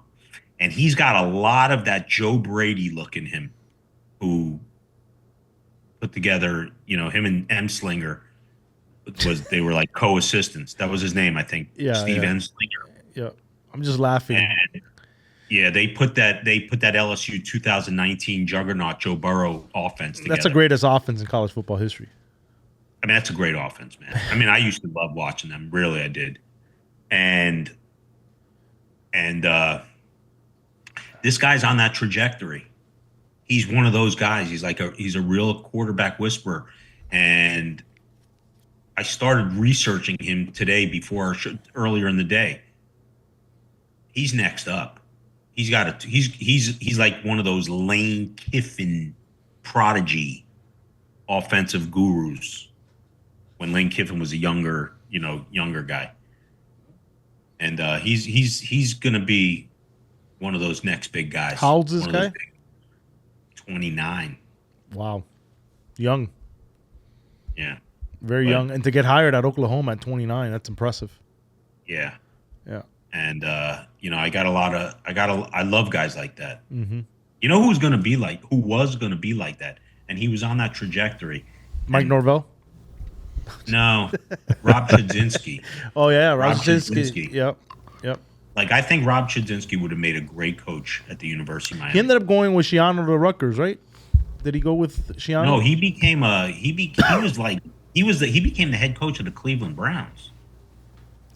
And he's got a lot of that Joe Brady look in him, who put together, him and Emslinger they were like co-assistants. That was his name, I think. Yeah, Steve yeah. Emslinger. Yeah. I'm just laughing. And they put that LSU 2019 juggernaut Joe Burrow offense together. That's the greatest offense in college football history. I mean, that's a great offense, man. I mean, I used to love watching them. Really, I did. And this guy's on that trajectory. He's one of those guys. He's a real quarterback whisperer. And I started researching him today earlier in the day. He's next up. He's like one of those Lane Kiffin prodigy offensive gurus when Lane Kiffin was a younger guy. And he's going to be one of those next big guys. How old's this guy? 29. Wow. Young. Yeah. Very young. And to get hired at Oklahoma at 29, that's impressive. Yeah. Yeah. And I love guys like that. Mm-hmm. You know who was going to be like that, and he was on that trajectory. Mike Norvell? No, Rob Chudzinski. Oh yeah, Rob Roszinski. Chudzinski. Yep. Like, I think Rob Chudzinski would have made a great coach at the University of Miami. He ended up going with Shiano to Rutgers, right? Did he go with Shiano? No, he became he became the head coach of the Cleveland Browns.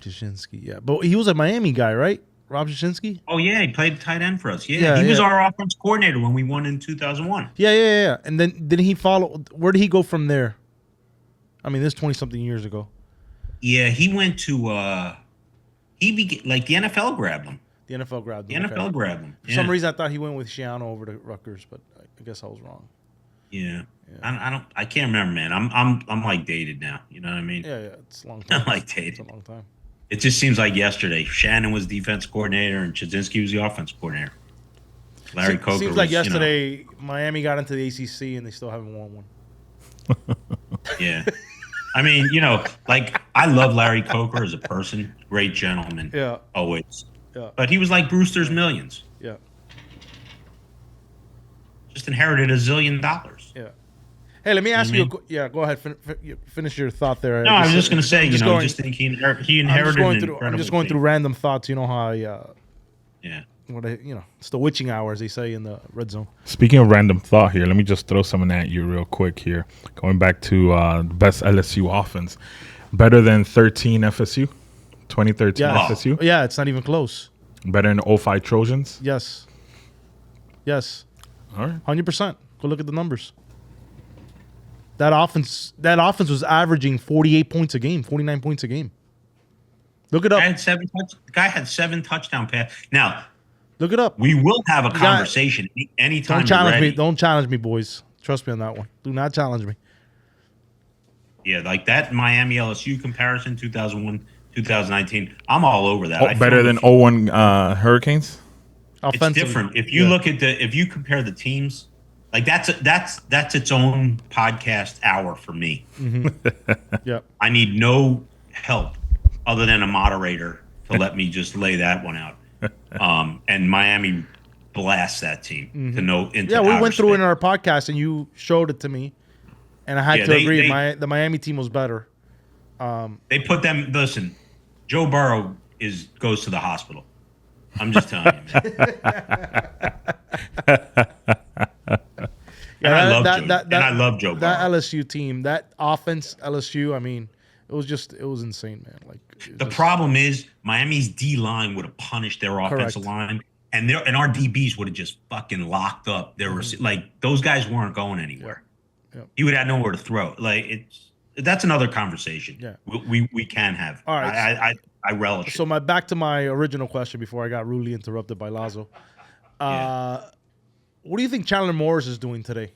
Chudzinski, yeah. But he was a Miami guy, right? Rob Chudzinski? Oh, yeah, he played tight end for us. Yeah, he was our offense coordinator when we won in 2001. Yeah. And then did he follow? Where did he go from there? I mean, this 20-something years ago. Yeah, he went to like the NFL grabbed him. The NFL grabbed him. The NFL grabbed him. For some reason, I thought he went with Shiano over to Rutgers, but I guess I was wrong. Yeah. I can't remember, man. I'm like dated now. You know what I mean? Yeah, it's a long time. I'm like dated. It's a long time. It just seems like yesterday. Shannon was defense coordinator and Chudzinski was the offense coordinator. Larry Coker seems like yesterday Miami got into the ACC and they still haven't won one. Yeah. I mean, like, I love Larry Coker as a person. Great gentleman. Yeah. Always. Yeah. But he was like Brewster's Millions. Yeah. Just inherited $1 zillion. Yeah. Hey, let me ask you. Go ahead. Finish your thought there. No, I was just going to say, just think he inherited. I'm just going through random thoughts. You know how yeah. It's the witching hour, as they say in the red zone. Speaking of random thought here, let me just throw something at you real quick here. Going back to the best LSU offense. Better than 13 FSU? 2013 FSU? Yeah, it's not even close. Better than 05 Trojans? Yes. All right. 100%. Go look at the numbers. That offense was averaging 48 points a game, 49 points a game. Look it up. The guy had 7 touchdown passes. Now, look it up. we will have a conversation anytime. Don't challenge you're ready. me. Don't challenge me, boys. Trust me on that one. Do not challenge me. Yeah, like that Miami LSU comparison, 2001, 2019. I'm all over that. Better than 01 Hurricanes? It's different. If you look at if you compare the teams, like that's its own podcast hour for me. Mm-hmm. Yeah. I need no help other than a moderator to let me just lay that one out. And Miami blasts that team to no into Yeah, we went through space. it in our podcast and you showed it to me, and I had to agree. The Miami team was better. They put them. Listen, Joe Burrow goes to the hospital. I'm just telling you, man. I love Joe Burrow. That LSU team, that offense, LSU. I mean, it was insane, man. Like the problem is Miami's D line would have punished their offensive line, and our DBs would have just fucking locked up. There was like those guys weren't going anywhere. Yep. He would have nowhere to throw. Like that's another conversation. Yeah, we can have. All right. I relish. So back to my original question before I got rudely interrupted by Lazo. What do you think Chandler Morris is doing today?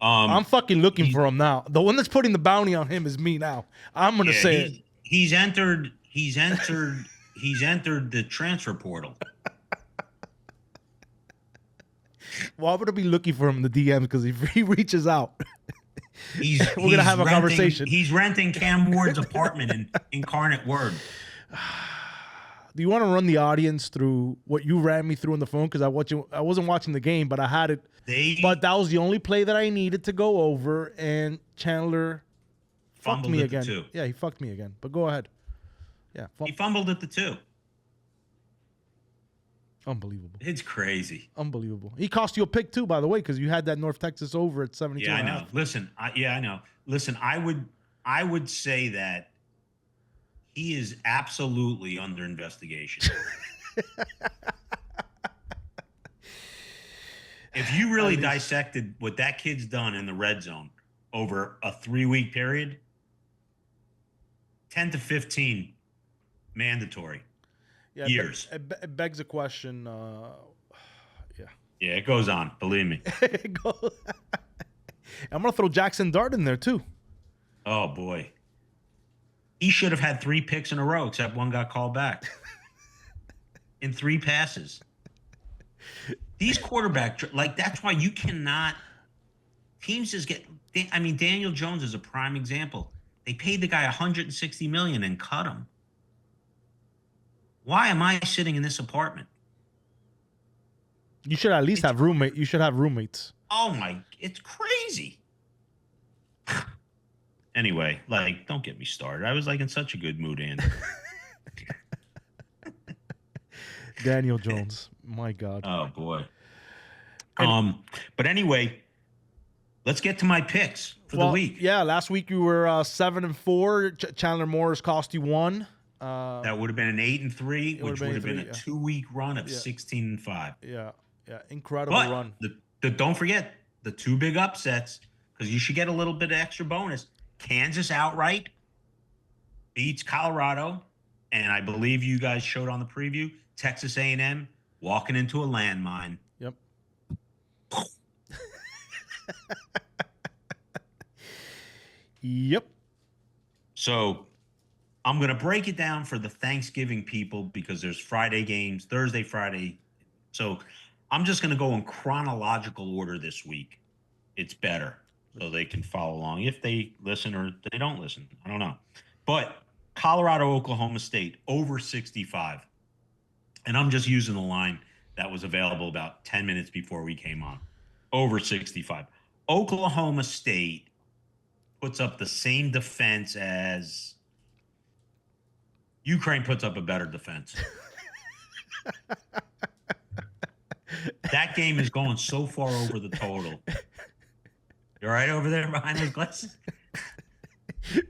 I'm fucking looking for him now. The one that's putting the bounty on him is me now. I'm gonna say it. He's entered the transfer portal. Well, I'm gonna be looking for him in the DMs because if he reaches out, we're gonna have a conversation. He's renting Cam Ward's apartment in Incarnate Word. Do you want to run the audience through what you ran me through on the phone? Because I wasn't watching the game, but I had it. But that was the only play that I needed to go over, and Chandler fucked me again. Yeah, he fucked me again. But go ahead. Yeah, he fumbled at the 2. Unbelievable. It's crazy. Unbelievable. He cost you a pick too, by the way, because you had that North Texas over at 72. Yeah, I know. Listen, I know. Listen, I would say that he is absolutely under investigation. If you really dissected what that kid's done in the red zone over a 3-week period, 10 to 15 mandatory. Yeah, years. It begs a question. Yeah, it goes on. Believe me. I'm going to throw Jackson Dart in there, too. Oh, boy. He should have had 3 picks in a row, except one got called back. In 3 passes. These that's why you cannot. Teams just get. Daniel Jones is a prime example. They paid the guy $160 million and cut him. Why am I sitting in this apartment? You should at least have roommate. You should have roommates. Oh it's crazy. Anyway, don't get me started. I was in such a good mood, Andy. Daniel Jones. My God. Oh boy. But anyway, let's get to my picks for the week. Yeah, last week you were 7-4. Chandler Morris cost you 1. That would have been an 8-3, which would have been a 2-week run of 16-5. Yeah, incredible run. Don't forget the 2 big upsets, because you should get a little bit of extra bonus. Kansas outright beats Colorado, and I believe you guys showed on the preview Texas A&M walking into a landmine. Yep. Yep. So I'm going to break it down for the Thanksgiving people because there's Friday games, Thursday, Friday. So I'm just going to go in chronological order this week. It's better so they can follow along if they listen or they don't listen. I don't know. But Colorado, Oklahoma State, over 65. And I'm just using the line that was available about 10 minutes before we came on. Over 65. Oklahoma State puts up the same defense as Ukraine puts up a better defense. That game is going so far over the total. You're right over there behind those glasses?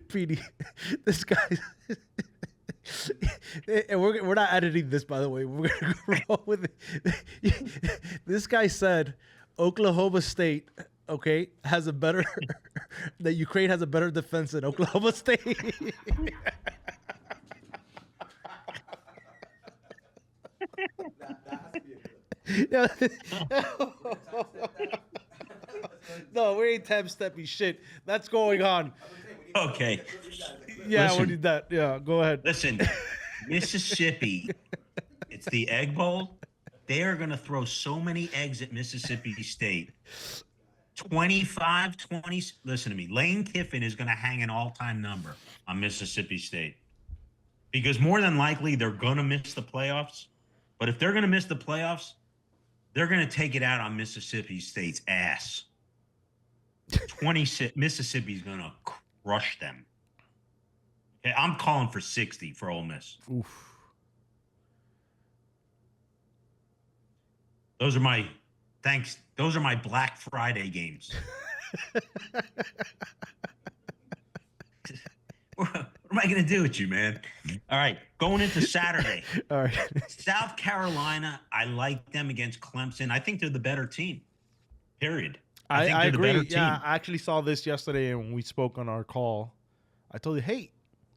PD, this guy, and we're not editing this, by the way. We're going to roll with it. This guy said Oklahoma State, okay, has a better, that Ukraine has a better defense than Oklahoma State. No, we ain't time-stepping shit. That's going on. Okay. Yeah, Listen, we did that. Yeah, go ahead. Listen, Mississippi, it's the Egg Bowl. They are going to throw so many eggs at Mississippi State. 25-20. Listen to me. Lane Kiffin is going to hang an all-time number on Mississippi State. Because more than likely, they're going to miss the playoffs. But if they're going to miss the playoffs, they're going to take it out on Mississippi State's ass. 26. Mississippi's going to crush them. Okay, I'm calling for 60 for Ole Miss. Oof. Those are my Black Friday games. What am I going to do with you, man? All right, going into Saturday. All right. South Carolina, I like them against Clemson. I think they're the better team. Period. I think they're agree. the better team. Yeah, I actually saw this yesterday when we spoke on our call. I told you, hey,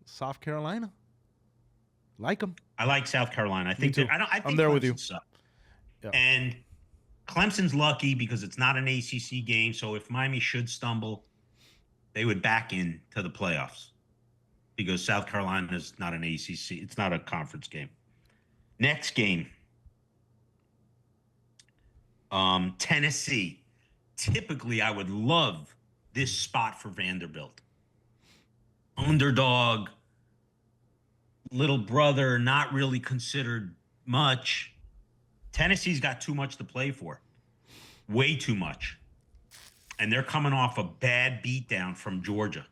South Carolina, like them. I like South Carolina. I think too. I think I'm there Clemson with you. Suck. Yeah. And Clemson's lucky because it's not an ACC game. So if Miami should stumble, they would back into the playoffs because South Carolina is not an ACC. It's not a conference game. Next game, Tennessee. Typically, I would love this spot for Vanderbilt. Underdog, little brother, not really considered much. Tennessee's got too much to play for. Way too much. And they're coming off a bad beatdown from Georgia.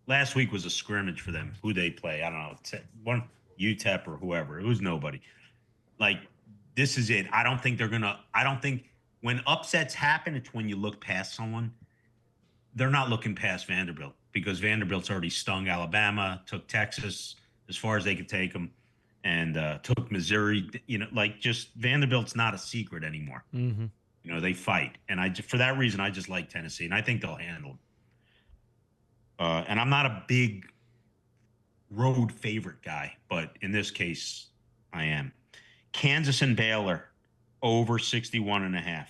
Last week was a scrimmage for them. Who they play, I don't know. One UTEP or whoever. It was nobody. Like, this is it. I don't think when upsets happen, it's when you look past someone. They're not looking past Vanderbilt because Vanderbilt's already stung Alabama, took Texas as far as they could take them, and took Missouri. Just Vanderbilt's not a secret anymore. Mm-hmm. They fight. And for that reason, I just like Tennessee, and I think they'll handle them. And I'm not a big road favorite guy, but in this case, I am. Kansas and Baylor, over 61.5.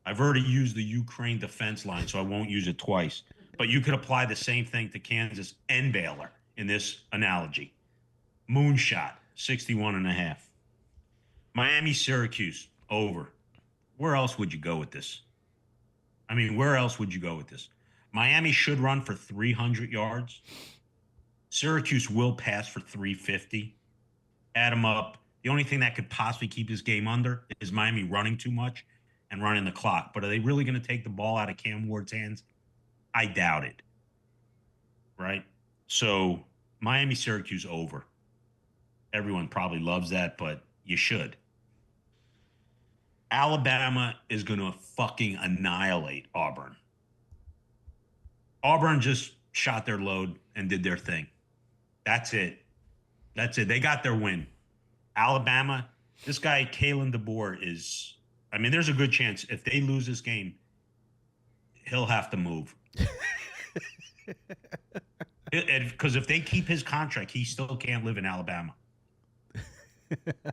I've already used the Ukraine defense line, so I won't use it twice. But you could apply the same thing to Kansas and Baylor in this analogy. Moonshot, 61.5. Miami, Syracuse, over. Where else would you go with this? Miami should run for 300 yards. Syracuse will pass for 350. Add them up. The only thing that could possibly keep this game under is Miami running too much and running the clock. But are they really going to take the ball out of Cam Ward's hands? I doubt it. Right? So Miami, Syracuse over. Everyone probably loves that, but you should. Alabama is going to fucking annihilate Auburn. Auburn just shot their load and did their thing. That's it. That's it. They got their win. Alabama, this guy, Kalen DeBoer, is, I mean, there's a good chance if they lose this game, he'll have to move. Because if they keep his contract, he still can't live in Alabama.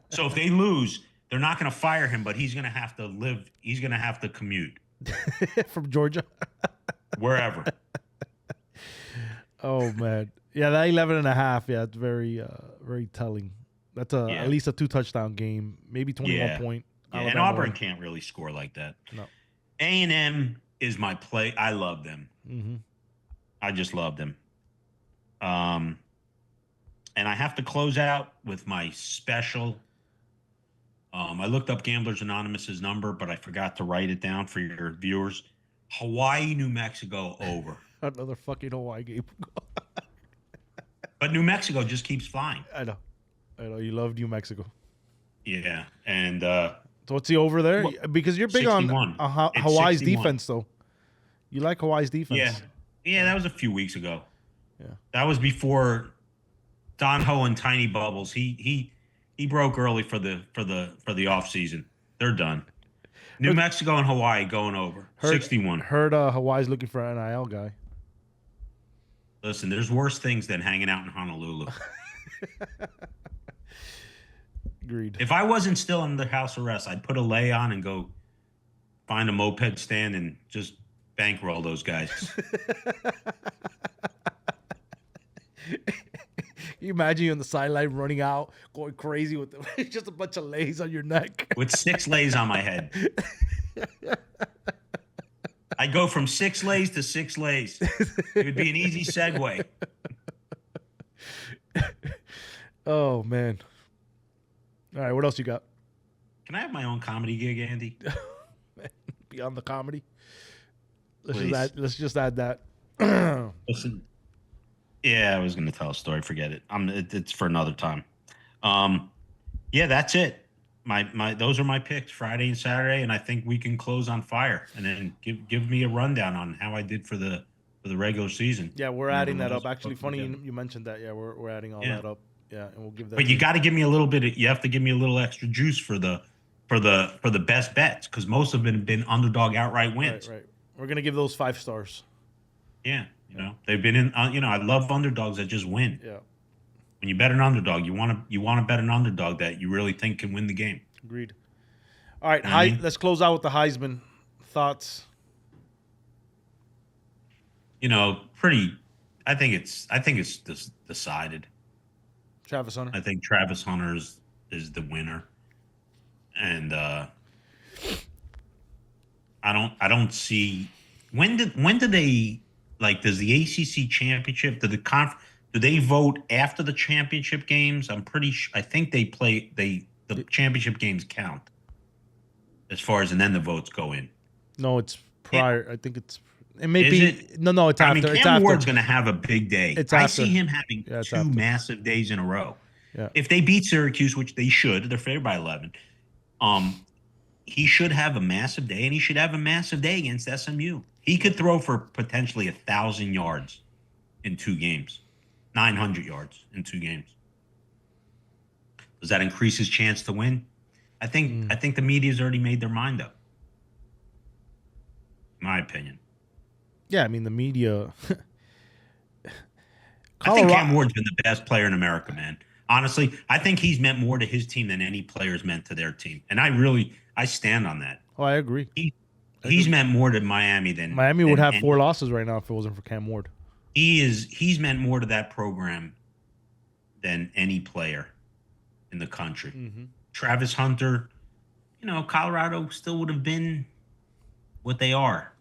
So if they lose, they're not going to fire him, but he's going to have to live. He's going to have to commute from Georgia, wherever. Oh man, yeah, that 11.5. Yeah, it's very, very telling. That's at least a 2 touchdown game, maybe 21 point. Yeah, and Auburn can't really score like that. No. A&M is my play. I love them. Mm-hmm. I just love them. And I have to close out with my special. I looked up Gamblers Anonymous's number, but I forgot to write it down for your viewers. Hawaii, New Mexico over. Another fucking Hawaii game. But New Mexico just keeps flying. I know. You love New Mexico. Yeah, and so what's the over there? Because you're big 61. on Hawaii's 61. defense, though. You like Hawaii's defense? Yeah, that was a few weeks ago. Yeah, that was before Don Ho and Tiny Bubbles. He broke early for the off season. They're done. New Mexico and Hawaii going over 61. Heard Hawaii's looking for an NIL guy. Listen, there's worse things than hanging out in Honolulu. Agreed. If I wasn't still under house arrest, I'd put a lay on and go find a moped stand and just bankroll those guys. You imagine you on the sideline running out, going crazy with just a bunch of lays on your neck. With 6 lays on my head. I go from 6 lays to 6 lays. It would be an easy segue. Oh, man. All right, what else you got? Can I have my own comedy gig, Andy? Beyond the comedy? Please. Let's just add that. Listen. Yeah, I was going to tell a story. Forget it. It's for another time. Yeah, that's it. Those are my picks, Friday and Saturday, and I think we can close on fire. And then give me a rundown on how I did for the regular season. Yeah, we're adding that up. Actually, funny you mentioned that. Yeah, we're adding all that up. Yeah, and we'll give that. But you got to give me a little bit. You have to give me a little extra juice for the best bets, because most of them have been underdog outright wins. Right. We're gonna give those 5 stars. Yeah, they've been in. I love underdogs that just win. Yeah. When you bet an underdog, you want to bet an underdog that you really think can win the game. Agreed. All right, let's close out with the Heisman thoughts. I think it's decided. Travis Hunter. I think Travis Hunter is the winner, and I don't see when do they, like, does the ACC championship, do they vote after the championship games? I think the championship games count as far as, and then the votes go in. No, it's prior. I think it may be. No, it's after. I mean, Cam Ward's going to have a big day. I see him having 2 massive days in a row. Yeah. If they beat Syracuse, which they should, they're favored by 11. He should have a massive day, and he should have a massive day against SMU. He could throw for potentially 1,000 yards in 2 games, 900 yards in 2 games. Does that increase his chance to win? I think the media's already made their mind up. My opinion. Yeah, I mean the media. I think Cam Ward's been the best player in America, man. Honestly, I think he's meant more to his team than any player's meant to their team, and I stand on that. Oh, I agree. He's meant more to Miami than Miami would have 4 losses right now if it wasn't for Cam Ward. He's meant more to that program than any player in the country. Mm-hmm. Travis Hunter, Colorado still would have been what they are.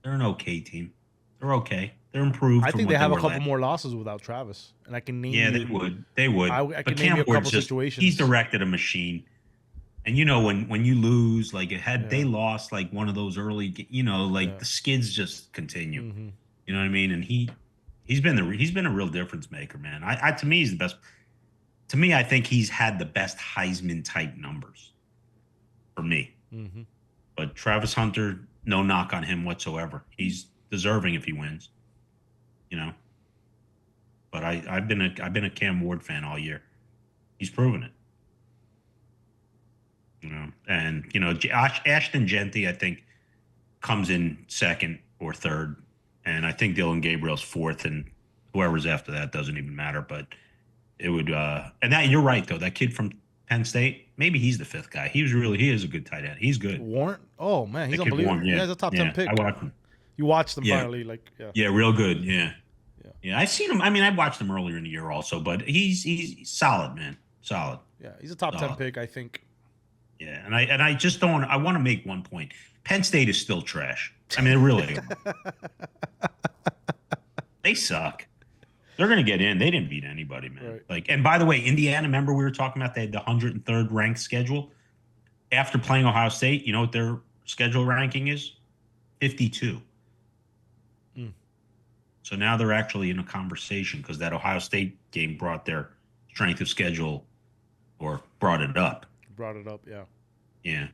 They're an okay team. They're okay. They're improved. I think they have a couple more losses without Travis, and I can name. Yeah, they would. They would. I can name you a couple situations. He's directed a machine, and when you lose, like they lost like one of those early, the skids just continue. Mm-hmm. You know what I mean? And he's been a real difference maker, man. To me, he's the best. To me, I think he's had the best Heisman type numbers for me. Mm-hmm. But Travis Hunter, no knock on him whatsoever. He's deserving if he wins. You know. But I've been a Cam Ward fan all year. He's proven it. You know, and you know, Ashton Genty, I think, comes in second or third, and I think Dylan Gabriel's fourth, and whoever's after that doesn't even matter. But it would, and that you're right though. That kid from Penn State, maybe he's the fifth guy. He is a good tight end. He's good. Warren, oh man, he's That kid unbelievable. Warren, yeah. He's a top 10 pick. I watched him. You watched him Yeah. finally, like Yeah, real good. Yeah. Yeah. Yeah, I've seen him. I mean, I watched him earlier in the year also, but he's solid, man. Solid. Yeah, he's a top 10 Solid. pick, I think. Yeah, and I just don't. I want to make one point. Penn State is still trash. I mean, they really are. They suck. They're going to get in. They didn't beat anybody, man. Right. Like, and by the way, Indiana. Remember we were talking about they had the 103rd ranked schedule after playing Ohio State. You know what their schedule ranking is? 52. So now they're actually in a conversation because that Ohio State game brought their strength of schedule, or brought it up. Brought it up, yeah. Yeah.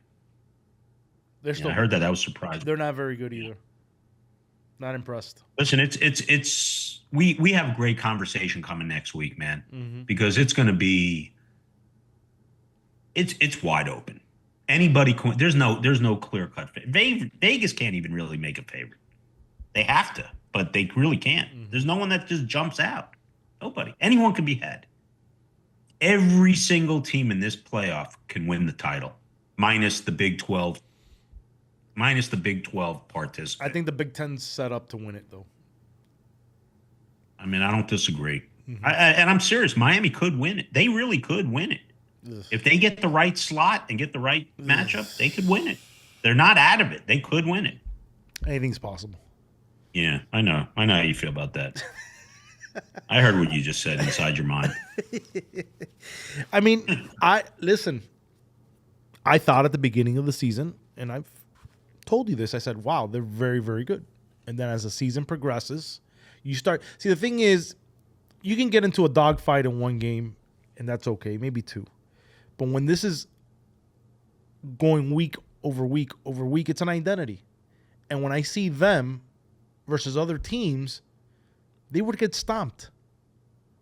They're still. I heard that. That was surprising. They're not very good either. Not impressed. Listen, it's we have a great conversation coming next week, man, Mm-hmm. because it's going to be it's wide open. Anybody can. There's no clear cut. Vegas can't even really make a favorite. They have to, but they really can't. Mm-hmm. There's no one that just jumps out. Nobody. Anyone can be had. Every single team in this playoff can win the title, minus the Big 12. Minus the Big 12 participants. I think the Big Ten's set up to win it, though. I mean, I don't disagree. Mm-hmm. And I'm serious. Miami could win it. They really could win it. Ugh. If they get the right slot and get the right matchup, they could win it. They're not out of it. They could win it. Anything's possible. Yeah, I know. I know how you feel about that. I heard what you just said inside your mind. I mean, I thought at the beginning of the season, and I've told you this, I said, wow, they're very, very good. And then as the season progresses, you start. See, the thing is, you can get into a dogfight in one game, and that's okay, maybe two. But when this is going week over week over week, it's an identity. And when I see them versus other teams, they would get stomped.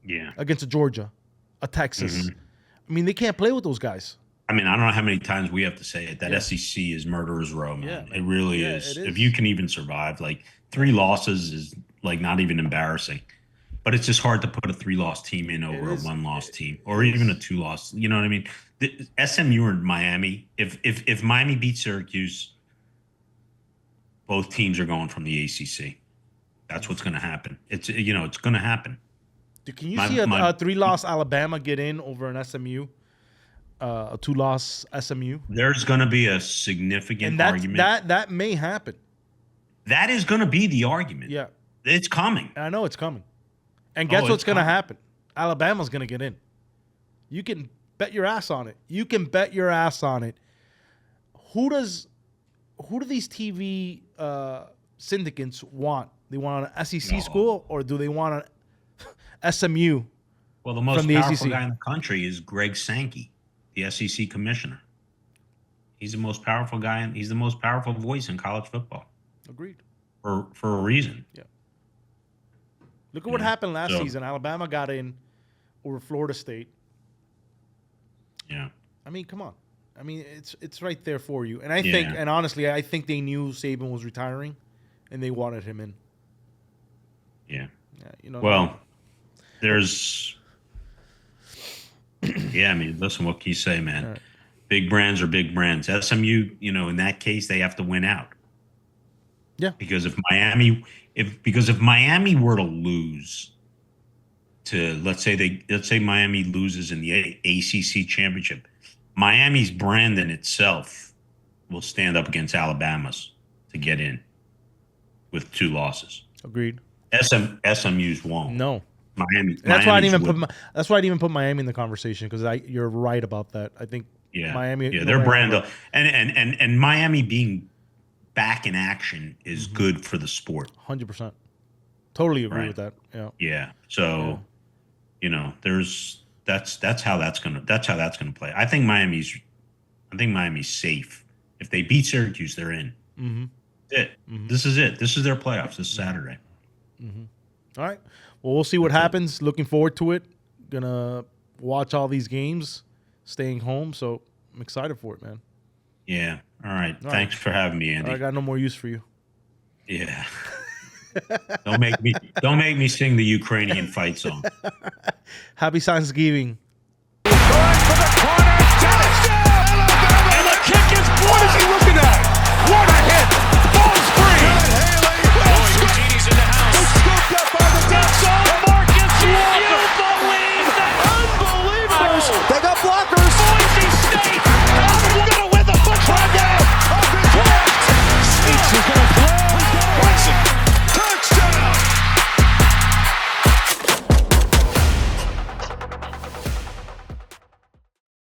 Yeah. Against a Georgia, a Texas. Mhm. I mean, they can't play with those guys. I mean, I don't know how many times we have to say it. That Yeah. SEC is murderer's row, man. Yeah. It really Yeah, is. it is. If you can even survive, like 3 losses is like not even embarrassing. But it's just hard to put a 3-loss team in over a is. 1-loss team, or even a 2-loss. You know what I mean? The SMU and Miami. If Miami beats Syracuse, both teams are going from the ACC. That's what's going to happen. It's going to happen. Can you My- see a my- 3-loss Alabama get in over an SMU? A 2-loss SMU? There's going to be a significant And argument. that may happen. That is going to be the argument. Yeah. It's coming. And I know it's coming. And guess Oh, what's it's going to coming. happen? Alabama's going to get in. You can bet your ass on it. You can bet your ass on it. Who do these TV syndicates want? They want an SEC No. school, or do they want an SMU? Well, the most From the powerful ACC. guy in the country is Greg Sankey, the SEC commissioner. He's the most powerful guy, and he's the most powerful voice in college football Agreed. for a reason. Look at what Yeah. happened last So- season. Alabama got in over Florida State. Yeah. I mean, come on. I mean, it's right there for you. And I think, Yeah. and honestly, I think they knew Saban was retiring, and they wanted him in. Yeah. Yeah, Well, there's. Yeah, I mean, listen, what can you say, man? All right. Big brands are big brands. SMU, in that case, they have to win out. Yeah. Because if Miami were to lose to let's say Miami loses in the ACC championship, Miami's brand in itself will stand up against Alabama's to get in with 2 losses. Agreed. SMU's won't. No. Miami. That's why I Miami's didn't even would. that's why I didn't even put Miami in the conversation, because you're right about that. I think Yeah, Miami. Yeah, their brand, and Miami being back in action is Mm-hmm. good for the sport. 100%. Totally agree Right. with that. Yeah. Yeah. So, there's That's how that's gonna play. I think Miami's safe. If they beat Syracuse, they're in. Mm-hmm. It. Mm-hmm. This is it. This is their playoffs this Saturday. Mm-hmm. All right. Well, we'll see what happens. Looking forward to it. Gonna watch all these games, staying home. So I'm excited for it, man. Yeah. All right. Thanks for having me, Andy. I got no more use for you. Yeah. Don't make me sing the Ukrainian fight song. Happy Thanksgiving. Going for the corner. Touchdown! And the kick is, what is he looking at? What a hit!